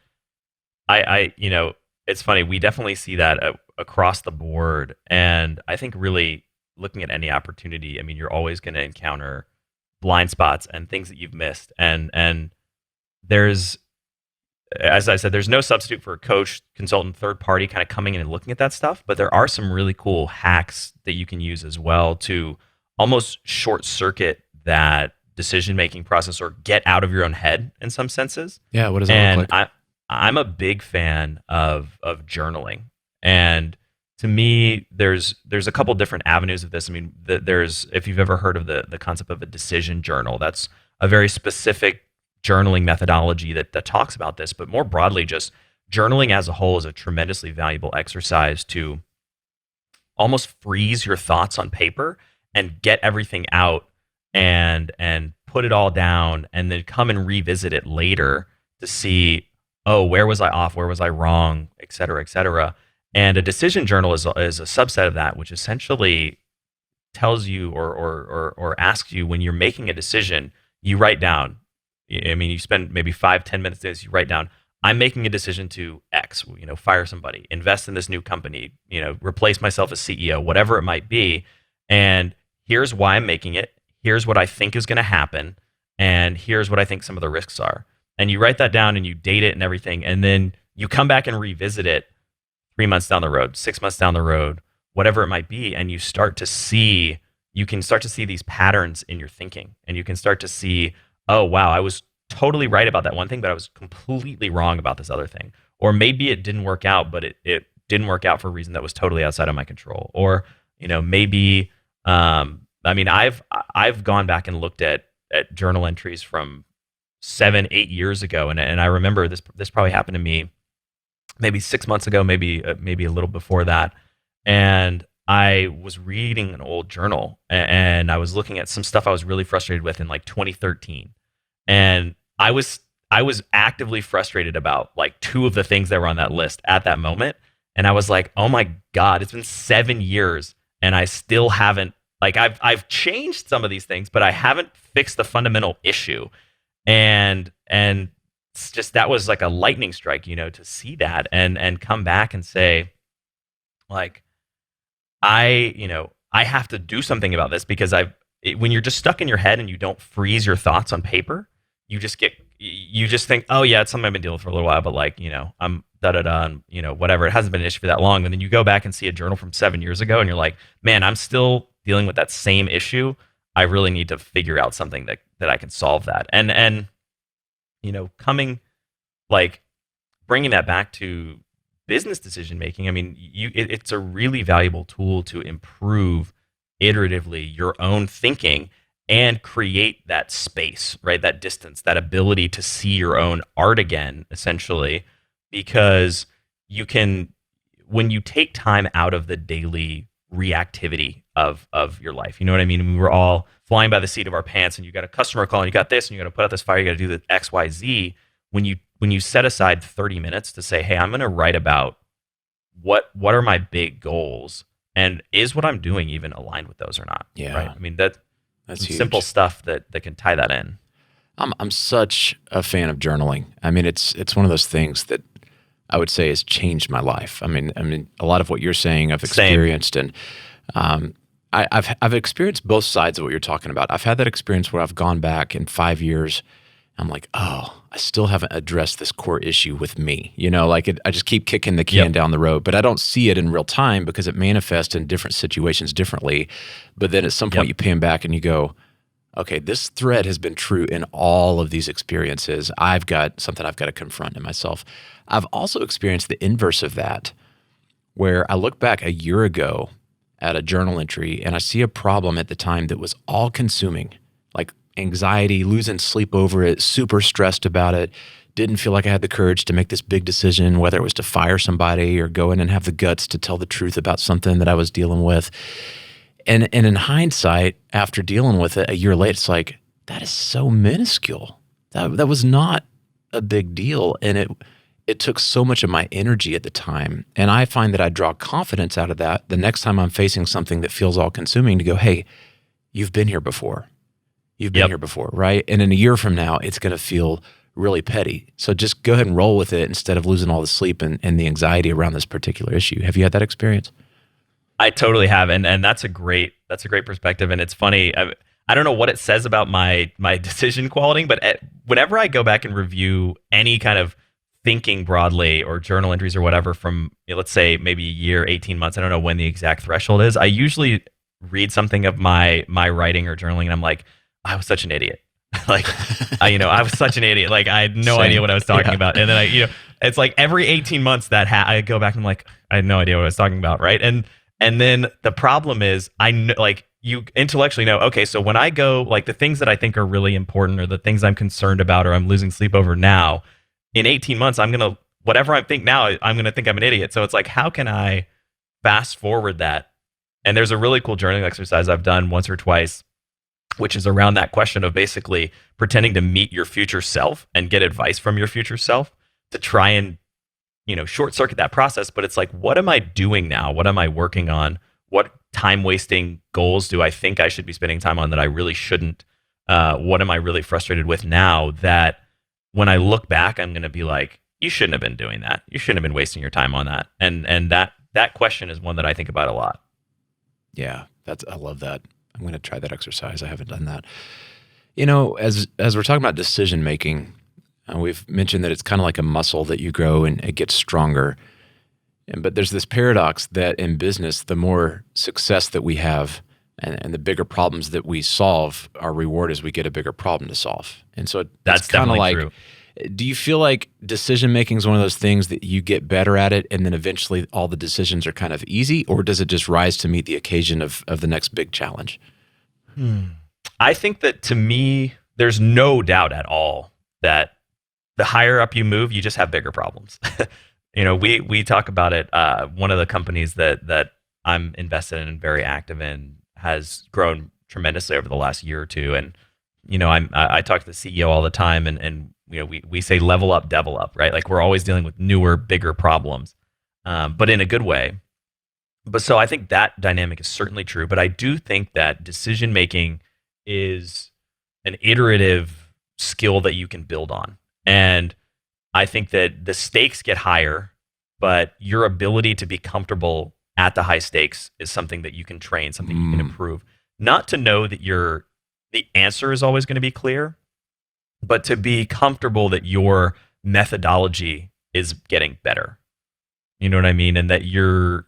I it's funny. We definitely see that across the board. And I think really looking at any opportunity, you're always going to encounter blind spots and things that you've missed. And there's, as I said, there's no substitute for a coach, consultant, third party kind of coming in and looking at that stuff. But there are some really cool hacks that you can use as well to almost short circuit that decision-making process, or get out of your own head in some senses. Yeah, what does that look like? I'm a big fan of journaling. And to me, there's a couple different avenues of this. There's, if you've ever heard of the concept of a decision journal, that's a very specific journaling methodology that talks about this. But more broadly, just journaling as a whole is a tremendously valuable exercise to almost freeze your thoughts on paper and get everything out and put it all down, and then come and revisit it later to see, oh, where was I off? Where was I wrong? Et cetera, et cetera. And a decision journal is a subset of that, which essentially tells you or asks you when you're making a decision, you write down. I mean, you spend maybe 5-10 minutes days. You write down, I'm making a decision to X. Fire somebody, invest in this new company. Replace myself as CEO, whatever it might be. And here's why I'm making it. Here's what I think is going to happen, and here's what I think some of the risks are. And you write that down and you date it and everything, and then you come back and revisit it 3 months down the road, 6 months down the road, whatever it might be, and you can start to see these patterns in your thinking, and you can start to see, oh wow, I was totally right about that one thing, but I was completely wrong about this other thing. Or maybe it didn't work out, but it didn't work out for a reason that was totally outside of my control. Or maybe I've gone back and looked at journal entries from 7-8 years ago, and I remember this probably happened to me maybe 6 months ago, maybe a little before that. And I was reading an old journal, and I was looking at some stuff I was really frustrated with in like 2013. And I was actively frustrated about like 2 of the things that were on that list at that moment. And I was like, oh my God, it's been 7 years and I still haven't, like, I've changed some of these things, but I haven't fixed the fundamental issue. And it's just, that was like a lightning strike, to see that and come back and say, like, I have to do something about this, because when you're just stuck in your head and you don't freeze your thoughts on paper, you just think, oh yeah, it's something I've been dealing with for a little while, but like, I'm and whatever. It hasn't been an issue for that long. And then you go back and see a journal from 7 years ago and you're like, man, I'm still dealing with that same issue. I really need to figure out something that I can solve that. And bringing that back to business decision making, I mean, it's a really valuable tool to improve iteratively your own thinking and create that space, right? That distance, that ability to see your own art again, essentially, because when you take time out of the daily reactivity of your life, you know what I mean? We were all flying by the seat of our pants, and you got a customer call, and you got this, and you got to put out this fire, you got to do the X, Y, Z. When you set aside 30 minutes to say, hey, I'm going to write about what are my big goals, and is what I'm doing even aligned with those or not? Yeah. Right. I mean, that's huge. Simple stuff that can tie that in. I'm such a fan of journaling. I mean, it's one of those things that I would say has changed my life. I mean, a lot of what you're saying I've experienced, and I've experienced both sides of what you're talking about. I've had that experience where I've gone back in 5 years. I'm like, oh, I still haven't addressed this core issue with me. I just keep kicking the can down the road, but I don't see it in real time because it manifests in different situations differently. But then at some point you pan back and you go, okay, this thread has been true in all of these experiences. I've got something I've got to confront in myself. I've also experienced the inverse of that, where I look back a year ago at a journal entry and I see a problem at the time that was all consuming, like anxiety, losing sleep over it, super stressed about it, didn't feel like I had the courage to make this big decision, whether it was to fire somebody or go in and have the guts to tell the truth about something that I was dealing with. And in hindsight, after dealing with it a year later, it's like, that is so minuscule. That was not a big deal. And it took so much of my energy at the time. And I find that I draw confidence out of that the next time I'm facing something that feels all consuming, to go, hey, you've been here before. You've been here before, right? And in a year from now, it's going to feel really petty. So just go ahead and roll with it instead of losing all the sleep and the anxiety around this particular issue. Have you had that experience? I totally have, and that's a great perspective. And it's funny, I don't know what it says about my decision quality, but whenever I go back and review any kind of thinking broadly or journal entries or whatever from, let's say, maybe a year, 18 months, I don't know when the exact threshold is, I usually read something of my writing or journaling, and I'm like, I was such an idiot. I was such an idiot. Like, I had no idea what I was talking about. And then it's like every 18 months that I go back and I'm like, I had no idea what I was talking about. Right. And then the problem is, I know, like, you intellectually know, okay, so when I go, like, the things that I think are really important or the things I'm concerned about or I'm losing sleep over now, in 18 months, whatever I think now, I'm going to think I'm an idiot. So it's like, how can I fast forward that? And there's a really cool journaling exercise I've done once or twice, which is around that question of basically pretending to meet your future self and get advice from your future self to try and, short circuit that process. But it's like, what am I doing now? What am I working on? What time wasting goals do I think I should be spending time on that I really shouldn't? What am I really frustrated with now that when I look back, I'm going to be like, you shouldn't have been doing that. You shouldn't have been wasting your time on that. And that question is one that I think about a lot. Yeah, I love that. I'm going to try that exercise. I haven't done that. You know, as we're talking about decision making, we've mentioned that it's kind of like a muscle that you grow and it gets stronger. But there's this paradox that in business, the more success that we have and the bigger problems that we solve, our reward is we get a bigger problem to solve. And so that's kind of like, true. do you feel like decision making is one of those things that you get better at it and then eventually all the decisions are kind of easy, or does it just rise to meet the occasion of the next big challenge? I think that to me, there's no doubt at all that the higher up you move, you just have bigger problems. You know, we talk about it. One of the companies that I'm invested in and very active in has grown tremendously over the last year or two. And, you know, I talk to the CEO all the time and you know, we say level up, devil up, right? Like we're always dealing with newer, bigger problems, but in a good way. But so I think that dynamic is certainly true. But I do think that decision making is an iterative skill that you can build on. And I think that the stakes get higher, but your ability to be comfortable at the high stakes is something that you can train, something you can improve. Not to know that the answer is always going to be clear, but to be comfortable that your methodology is getting better. You know what I mean? And that your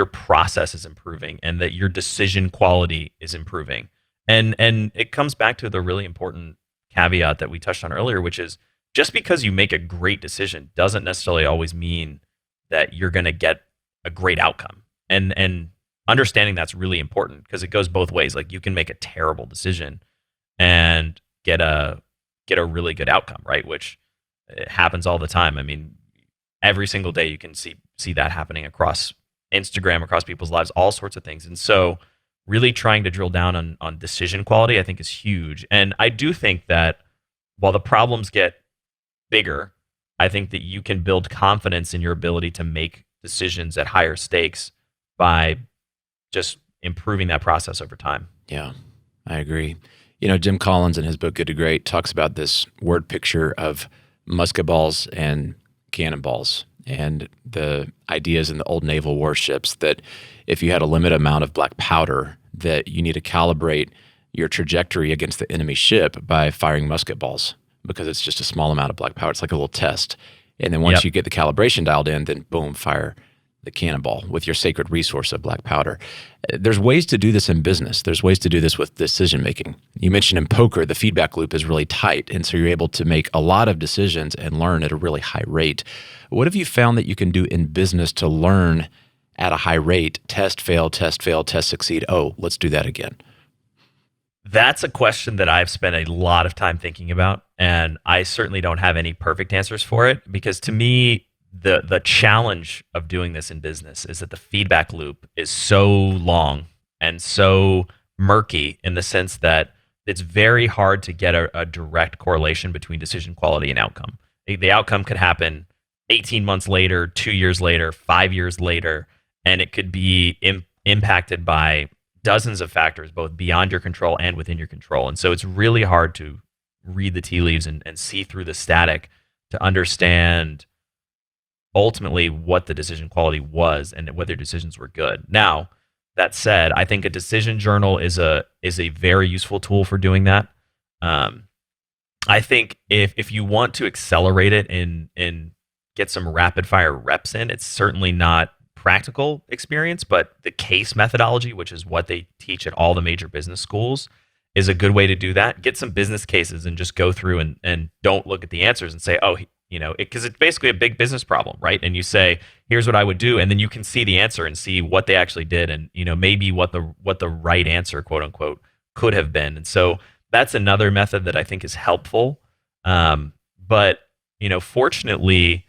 process is improving and that your decision quality is improving. And it comes back to the really important caveat that we touched on earlier, which is just because you make a great decision doesn't necessarily always mean that you're going to get a great outcome. And understanding that's really important because it goes both ways. Like you can make a terrible decision and get a really good outcome, right? Which happens all the time. I mean, every single day you can see that happening across Instagram, across people's lives, all sorts of things. And so really trying to drill down on decision quality, I think is huge. And I do think that while the problems get bigger, I think that you can build confidence in your ability to make decisions at higher stakes by just improving that process over time. Yeah, I agree. You know, Jim Collins in his book Good to Great talks about this word picture of musket balls and cannonballs and the ideas in the old naval warships that if you had a limited amount of black powder, that you need to calibrate your trajectory against the enemy ship by firing musket balls because it's just a small amount of black powder. It's like a little test. And then once you get the calibration dialed in, then boom, fire the cannonball with your sacred resource of black powder. There's ways to do this in business. There's ways to do this with decision making. You mentioned in poker, the feedback loop is really tight. And so you're able to make a lot of decisions and learn at a really high rate. What have you found that you can do in business to learn at a high rate? Test, fail, test, succeed. Oh, let's do that again. That's a question that I've spent a lot of time thinking about. And I certainly don't have any perfect answers for it because to me, the challenge of doing this in business is that the feedback loop is so long and so murky in the sense that it's very hard to get a direct correlation between decision quality and outcome. The outcome could happen 18 months later, 2 years later, 5 years later, and it could be impacted by dozens of factors, both beyond your control and within your control. And so it's really hard to read the tea leaves and see through the static to understand ultimately what the decision quality was and whether decisions were good. Now, that said, I think a decision journal is a very useful tool for doing that. I think if you want to accelerate it and get some rapid fire reps in, it's certainly not practical experience, but the case methodology, which is what they teach at all the major business schools, is a good way to do that. Get some business cases and just go through and don't look at the answers and say, oh, you know, because it's basically a big business problem, right? And you say, here's what I would do, and then you can see the answer and see what they actually did, and you know maybe what the right answer, quote unquote, could have been. And so that's another method that I think is helpful. But you know, fortunately,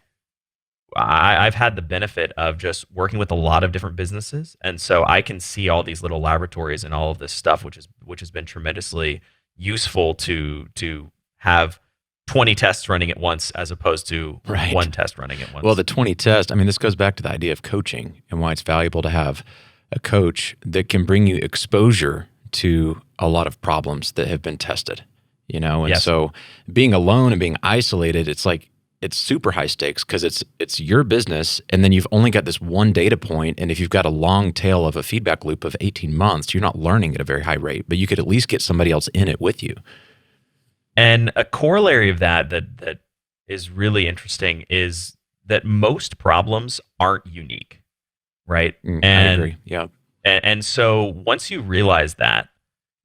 I've had the benefit of just working with a lot of different businesses, and so I can see all these little laboratories and all of this stuff, which has been tremendously useful to have 20 tests running at once as opposed to one test running at once. Well, the 20 test, I mean, this goes back to the idea of coaching and why it's valuable to have a coach that can bring you exposure to a lot of problems that have been tested, And Yes. so being alone and being isolated, it's like, it's super high stakes because it's your business, and then you've only got this one data point, and if you've got a long tail of a feedback loop of 18 months, you're not learning at a very high rate, but you could at least get somebody else in it with you. And a corollary of that is really interesting is that most problems aren't unique, right? I agree. Yeah. And so once you realize that,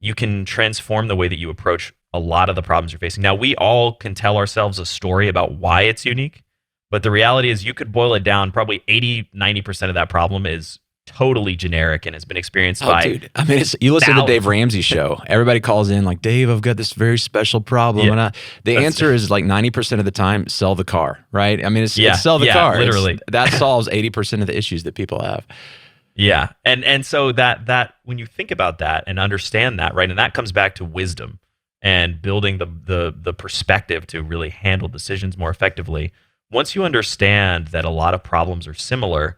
you can transform the way that you approach a lot of the problems you're facing. Now, we all can tell ourselves a story about why it's unique, but the reality is you could boil it down. Probably 80-90% of that problem is totally generic and has been experienced by dude. I mean, you listen to Dave Ramsey's show. Everybody calls in like, Dave, I've got this very special problem. Yeah. And the answer is like 90% of the time, sell the car, right? I mean, it's sell the car. Literally. That solves 80% of the issues that people have. Yeah. And so that when you think about that and understand that, right, and that comes back to wisdom and building the perspective to really handle decisions more effectively. Once you understand that a lot of problems are similar,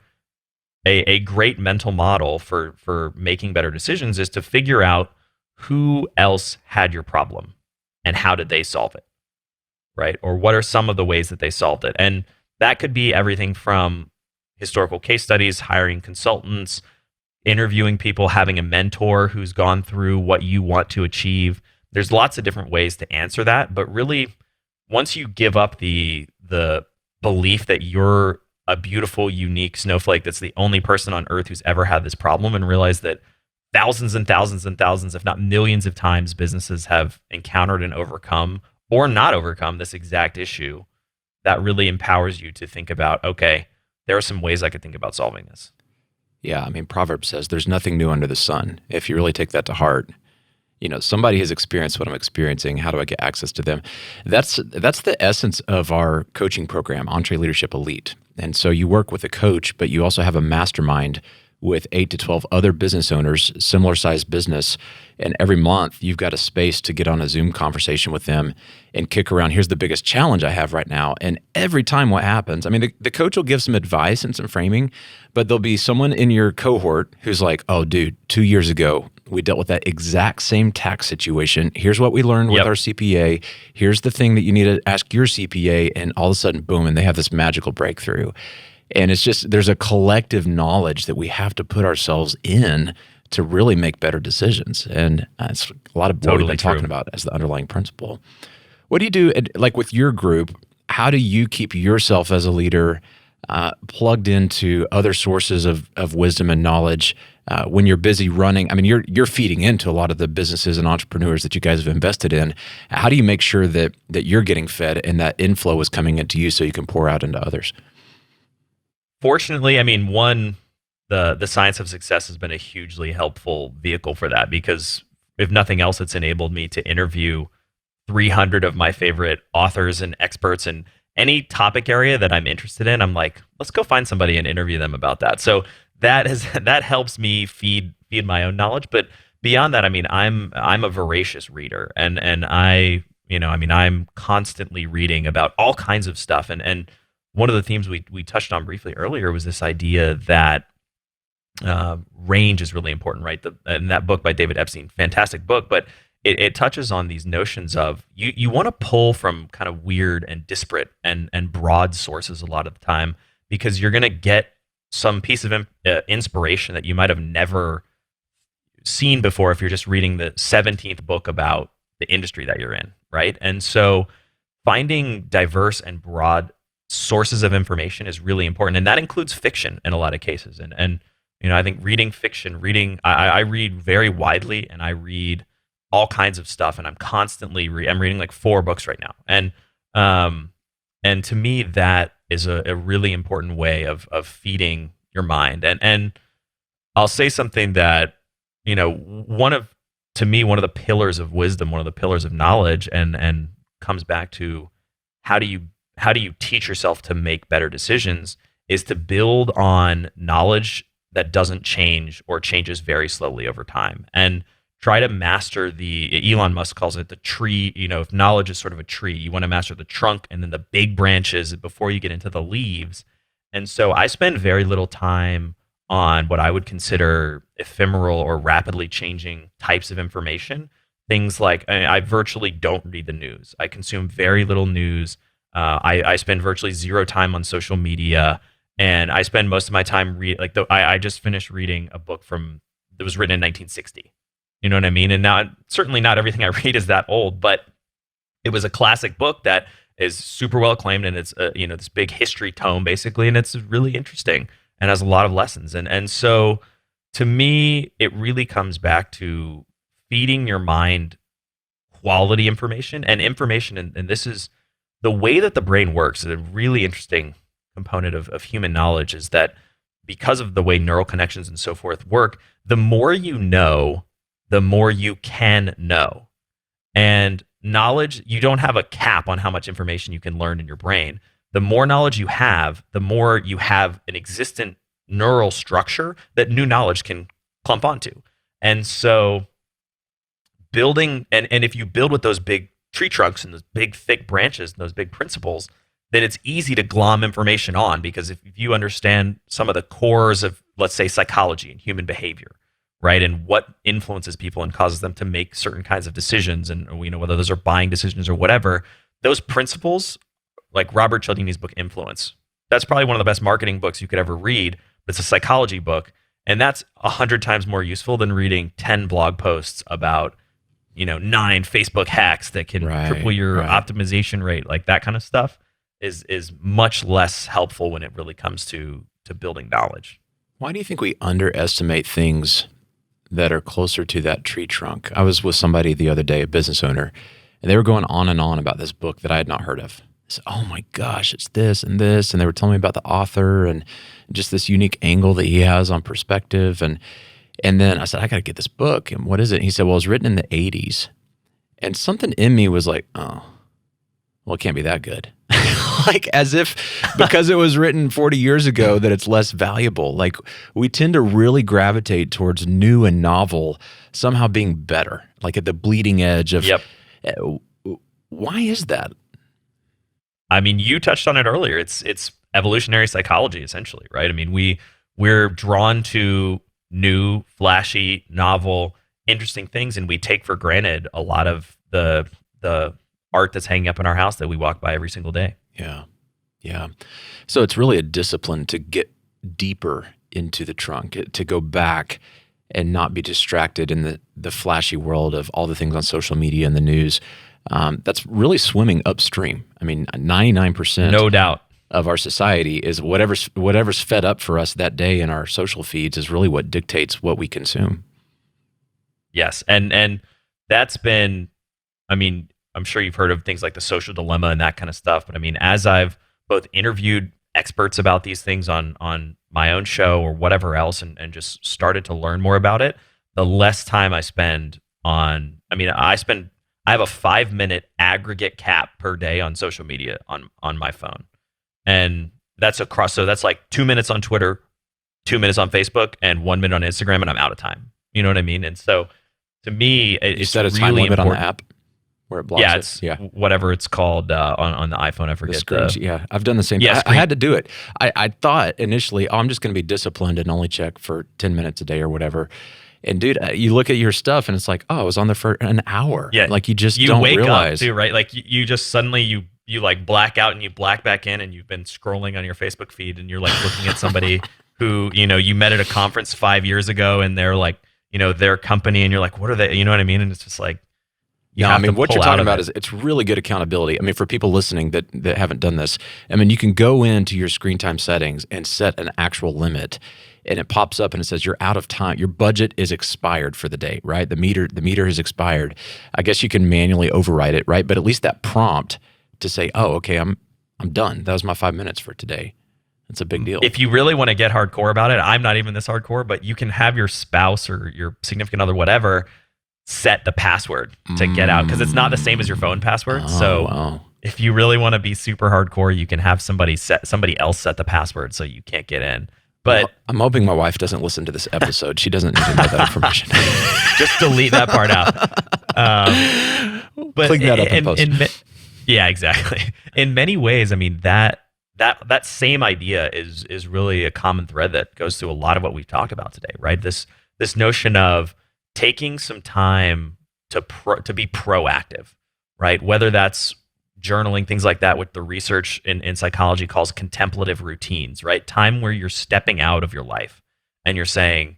a great mental model for making better decisions is to figure out who else had your problem and how did they solve it, right? Or what are some of the ways that they solved it? And that could be everything from historical case studies, hiring consultants, interviewing people, having a mentor who's gone through what you want to achieve. There's lots of different ways to answer that, but really, once you give up the belief that you're a beautiful, unique snowflake that's the only person on earth who's ever had this problem, and realize that thousands and thousands and thousands, if not millions of times, businesses have encountered and overcome or not overcome this exact issue, that really empowers you to think about, okay, there are some ways I could think about solving this. Yeah, I mean, Proverbs says there's nothing new under the sun. If you really take that to heart, somebody has experienced what I'm experiencing. How do I get access to them? That's the essence of our coaching program, EntreLeadership Elite. And so you work with a coach, but you also have a mastermind with 8 to 12 other business owners, similar sized business. And every month you've got a space to get on a Zoom conversation with them and kick around, here's the biggest challenge I have right now. And every time what happens, I mean, the coach will give some advice and some framing, but there'll be someone in your cohort who's like, oh, dude, 2 years ago, we dealt with that exact same tax situation. Here's what we learned with our CPA. Here's the thing that you need to ask your CPA. And all of a sudden, boom, and they have this magical breakthrough. And it's just, there's a collective knowledge that we have to put ourselves in to really make better decisions. And it's a lot of what we've been talking about as the underlying principle. What do you do, like with your group, how do you keep yourself as a leader plugged into other sources of wisdom and knowledge when you're busy running? I mean, you're feeding into a lot of the businesses and entrepreneurs that you guys have invested in. How do you make sure that you're getting fed and that inflow is coming into you so you can pour out into others? Fortunately, I mean, the Science of Success has been a hugely helpful vehicle for that, because if nothing else, it's enabled me to interview 300 of my favorite authors and experts in any topic area that I'm interested in. I'm like, let's go find somebody and interview them about that. So that helps me feed my own knowledge. But beyond that, I mean, I'm a voracious reader, and I'm constantly reading about all kinds of stuff. And one of the themes we touched on briefly earlier was this idea that range is really important, right? And that book by David Epstein, fantastic book, but it touches on these notions of you want to pull from kind of weird and disparate and broad sources a lot of the time, because you're going to get some piece of inspiration that you might have never seen before if you're just reading the 17th book about the industry that you're in, right? And so finding diverse and broad sources of information is really important, and that includes fiction in a lot of cases. And I think reading fiction, I read very widely, and I read all kinds of stuff, and I'm constantly I'm reading like 4 books right now, and to me that is a really important way of feeding your mind. And I'll say something that one of the pillars of wisdom, one of the pillars of knowledge, and comes back to how do you teach yourself to make better decisions, is to build on knowledge that doesn't change or changes very slowly over time, and try to master Elon Musk calls it the tree. If knowledge is sort of a tree, you want to master the trunk and then the big branches before you get into the leaves. And so I spend very little time on what I would consider ephemeral or rapidly changing types of information. Things like I virtually don't read the news. I consume very little news. I spend virtually zero time on social media, and I spend most of my time I just finished reading a book that was written in 1960. You know what I mean? And now, certainly not everything I read is that old, but it was a classic book that is super well acclaimed, and it's this big history tome basically, and it's really interesting and has a lot of lessons. And so, to me, it really comes back to feeding your mind quality information and information, and this is the way that the brain works. A really interesting component of human knowledge is that because of the way neural connections and so forth work, the more you know, the more you can know. And knowledge, you don't have a cap on how much information you can learn in your brain. The more knowledge you have, the more you have an existent neural structure that new knowledge can clump onto. And so building, and if you build with those big tree trunks and those big thick branches and those big principles, then it's easy to glom information on, because if you understand some of the cores of, let's say, psychology and human behavior, right, and what influences people and causes them to make certain kinds of decisions, and whether those are buying decisions or whatever, those principles, like Robert Cialdini's book Influence, that's probably one of the best marketing books you could ever read. It's a psychology book, and that's 100 times more useful than reading 10 blog posts about 9 Facebook hacks that can triple your optimization rate. Like that kind of stuff is much less helpful when it really comes to building knowledge. Why do you think we underestimate things that are closer to that tree trunk? I was with somebody the other day, a business owner, and they were going on and on about this book that I had not heard of. I said, oh my gosh, it's this and this. And they were telling me about the author and just this unique angle that he has on perspective. And then I said, I got to get this book. And what is it? And he said, well, it was written in the 80s. And something in me was like, oh, well, it can't be that good. Like as if because it was written 40 years ago that it's less valuable. Like we tend to really gravitate towards new and novel somehow being better, like at the bleeding edge of, why is that? I mean, you touched on it earlier. It's evolutionary psychology, essentially, right? I mean, we're drawn to new, flashy, novel, interesting things, and we take for granted a lot of the art that's hanging up in our house that we walk by every single day. Yeah. So it's really a discipline to get deeper into the trunk, to go back and not be distracted in the flashy world of all the things on social media and the news. That's really swimming upstream. I mean, 99%, no doubt, of our society is whatever's fed up for us that day in our social feeds is really what dictates what we consume. Yes, and that's been, I mean, I'm sure you've heard of things like the social dilemma and that kind of stuff. But I mean, as I've both interviewed experts about these things on my own show or whatever else, and just started to learn more about it, the less time I spend on, I mean, I have a 5-minute aggregate cap per day on social media on my phone. And that's across, so that's like 2 minutes on Twitter, 2 minutes on Facebook, and 1 minute on Instagram, and I'm out of time. You know what I mean? And so to me, it's set a really time limit important. on the app where it blocks it's whatever it's called on the iPhone. I forget. I've done the same thing. I had to do it. I thought initially, I'm just going to be disciplined and only check for 10 minutes a day or whatever. And dude, you look at your stuff and it's like, oh, I was on there for an hour. Yeah. Like you don't wake realize. up too, right? Like you just suddenly you like black out and you black back in, and you've been scrolling on your Facebook feed, and you're like looking at somebody who, you met at a conference 5 years ago, and they're like, their company, and you're like, what are they? You know what I mean? And it's just like, what you're talking about is it's really good accountability. I mean, for people listening that haven't done this, I mean, you can go into your screen time settings and set an actual limit, and it pops up and it says you're out of time. Your budget is expired for the day, right? The meter has expired. I guess you can manually override it, right? But at least that prompt to say, oh, okay, I'm done. That was my 5 minutes for today. It's a big deal. If you really want to get hardcore about it, I'm not even this hardcore, but you can have your spouse or your significant other, whatever, set the password to get out, because it's not the same as your phone password. If you really want to be super hardcore, you can have somebody else set the password so you can't get in. But I'm hoping my wife doesn't listen to this episode. She doesn't need to know that information. Just delete that part out. But clean that up in post. Yeah, exactly. In many ways, I mean, that that same idea is really a common thread that goes through a lot of what we've talked about today, right? This notion of taking some time to be proactive, right? Whether that's journaling, things like that, what the research in psychology calls contemplative routines, right? Time where you're stepping out of your life and you're saying,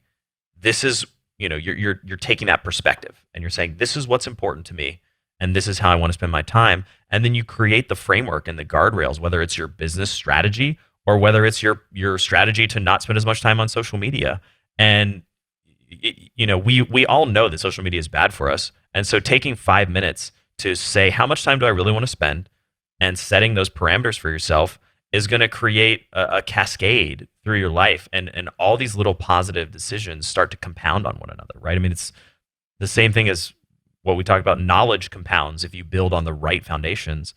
this is, you're taking that perspective and you're saying, this is what's important to me and this is how I want to spend my time. And then you create the framework and the guardrails, whether it's your business strategy or whether it's your strategy to not spend as much time on social media. And we all know that social media is bad for us. And so taking 5 minutes to say, how much time do I really want to spend, and setting those parameters for yourself is going to create a cascade through your life, and all these little positive decisions start to compound on one another, right? I mean, it's the same thing as what we talk about. Knowledge compounds if you build on the right foundations.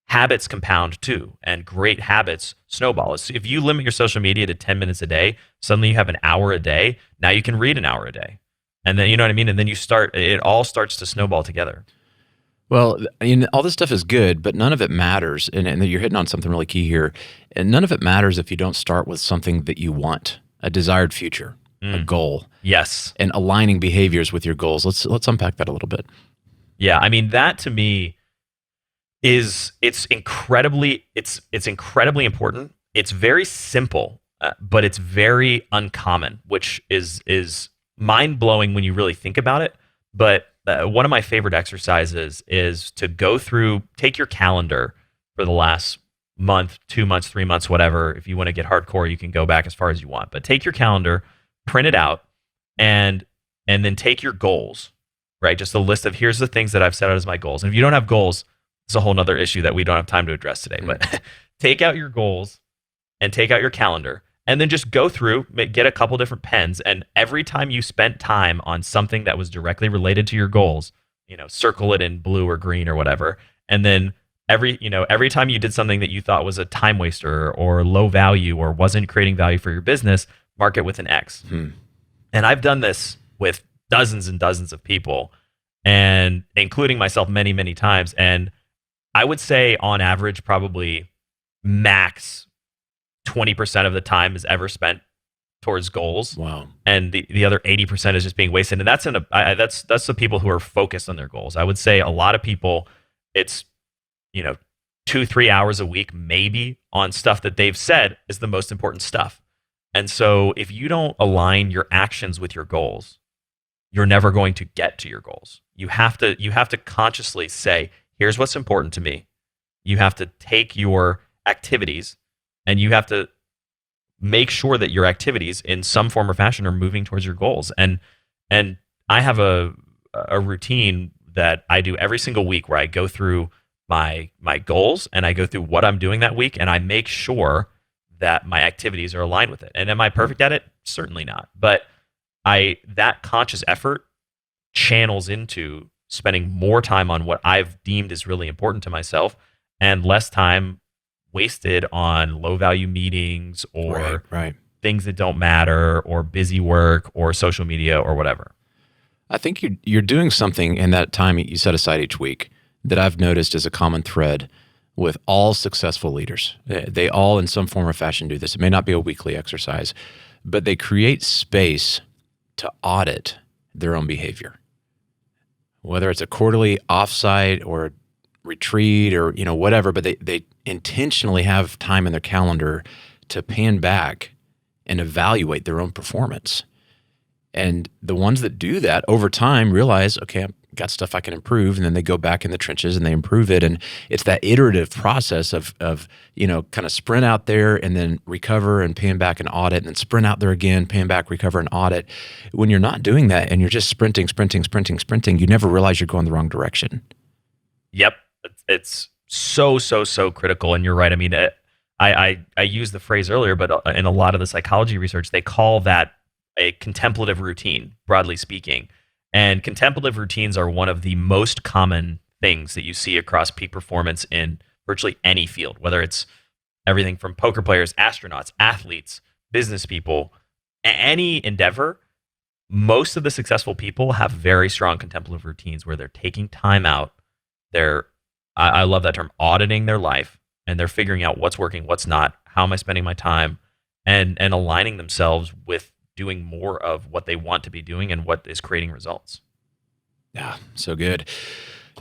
Habits compound too, and great habits snowball. If you limit your social media to 10 minutes a day, suddenly you have an hour a day. Now you can read an hour a day. And then, you know what I mean? And then it all starts to snowball together. Well, all this stuff is good, but none of it matters. And you're hitting on something really key here. And none of it matters if you don't start with something that you want, a desired future, a goal. Yes. And aligning behaviors with your goals. Let's unpack that a little bit. Yeah, I mean, that to me it's incredibly important. It's very simple, but it's very uncommon, which is mind-blowing when you really think about it. But one of my favorite exercises is to go through, take your calendar for the last month, 2 months, 3 months, whatever. If you want to get hardcore, you can go back as far as you want. But take your calendar, print it out, and then take your goals, right? Just a list of, here's the things that I've set out as my goals. And if you don't have goals, it's a whole nother issue that we don't have time to address today. But take out your goals and take out your calendar, and then just go through, get a couple different pens, and every time you spent time on something that was directly related to your goals, circle it in blue or green or whatever. And then every time you did something that you thought was a time waster or low value or wasn't creating value for your business, mark it with an X. And I've done this with dozens and dozens of people, and including myself many, many times. And I would say on average, probably max 20% of the time is ever spent towards goals. Wow. And the other 80% is just being wasted. And that's that's the people who are focused on their goals. I would say a lot of people, it's 2-3 hours a week maybe on stuff that they've said is the most important stuff. And so if you don't align your actions with your goals, you're never going to get to your goals. You have to consciously say, here's what's important to me. You have to take your activities and you have to make sure that your activities in some form or fashion are moving towards your goals. And I have a routine that I do every single week where I go through my goals and I go through what I'm doing that week, and I make sure that my activities are aligned with it. And am I perfect at it? Certainly not. But that conscious effort channels into spending more time on what I've deemed is really important to myself and less time wasted on low value meetings or right. things that don't matter or busy work or social media or whatever. I think you're doing something in that time you set aside each week that I've noticed is a common thread with all successful leaders. They all in some form or fashion do this. It may not be a weekly exercise, but they create space to audit their own behavior. Whether it's a quarterly offsite or retreat or whatever, but they intentionally have time in their calendar to pan back and evaluate their own performance. And the ones that do that over time realize, okay, I've got stuff I can improve, and then they go back in the trenches and they improve it. And it's that iterative process of kind of sprint out there and then recover and pan back and audit, and then sprint out there again, pan back, recover, and audit. When you're not doing that and you're just sprinting, you never realize you're going the wrong direction. Yep. It's so critical. And you're right. I mean, I used the phrase earlier, but in a lot of the psychology research, they call that a contemplative routine, broadly speaking. And contemplative routines are one of the most common things that you see across peak performance in virtually any field, whether it's everything from poker players, astronauts, athletes, business people, any endeavor. Most of the successful people have very strong contemplative routines where they're taking time out. I love that term, auditing their life, and they're figuring out what's working, what's not, how am I spending my time, and aligning themselves with doing more of what they want to be doing and what is creating results. Yeah, so good.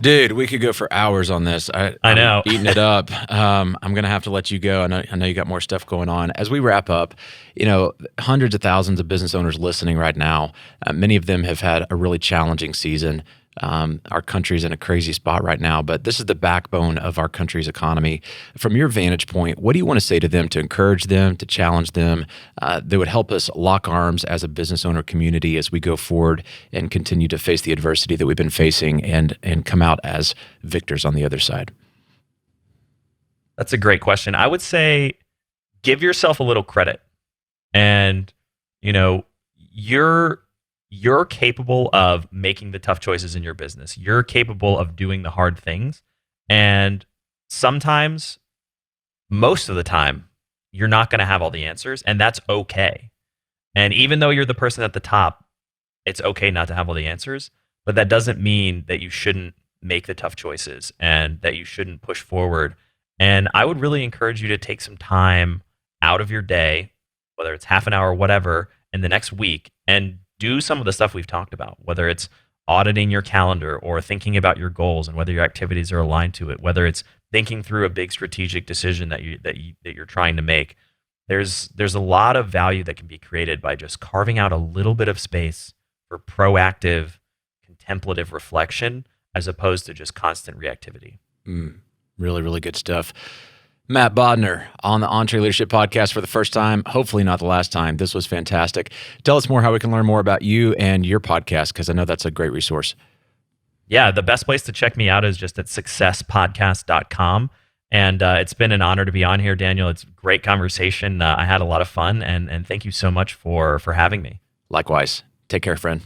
Dude, we could go for hours on this. I know. I'm eating it up. I'm going to have to let you go. I know you got more stuff going on. As we wrap up, hundreds of thousands of business owners listening right now, many of them have had a really challenging season. Our country's in a crazy spot right now, but this is the backbone of our country's economy. From your vantage point, what do you want to say to them to encourage them, to challenge them, that would help us lock arms as a business owner community as we go forward and continue to face the adversity that we've been facing and come out as victors on the other side? That's a great question. I would say give yourself a little credit. And, you're capable of making the tough choices in your business. You're capable of doing the hard things. And sometimes, most of the time, you're not going to have all the answers, and that's okay. And even though you're the person at the top, it's okay not to have all the answers, but that doesn't mean that you shouldn't make the tough choices and that you shouldn't push forward. And I would really encourage you to take some time out of your day, whether it's half an hour or whatever, in the next week, and do some of the stuff we've talked about, whether it's auditing your calendar or thinking about your goals and whether your activities are aligned to it, whether it's thinking through a big strategic decision that you're trying to make. There's a lot of value that can be created by just carving out a little bit of space for proactive, contemplative reflection as opposed to just constant reactivity. Really, really good stuff. Matt Bodnar on the EntreLeadership podcast for the first time, hopefully not the last time. This was fantastic. Tell us more how we can learn more about you and your podcast, because I know that's a great resource. Yeah, the best place to check me out is just at successpodcast.com. And it's been an honor to be on here, Daniel. It's a great conversation. I had a lot of fun, and thank you so much for having me. Likewise. Take care, friend.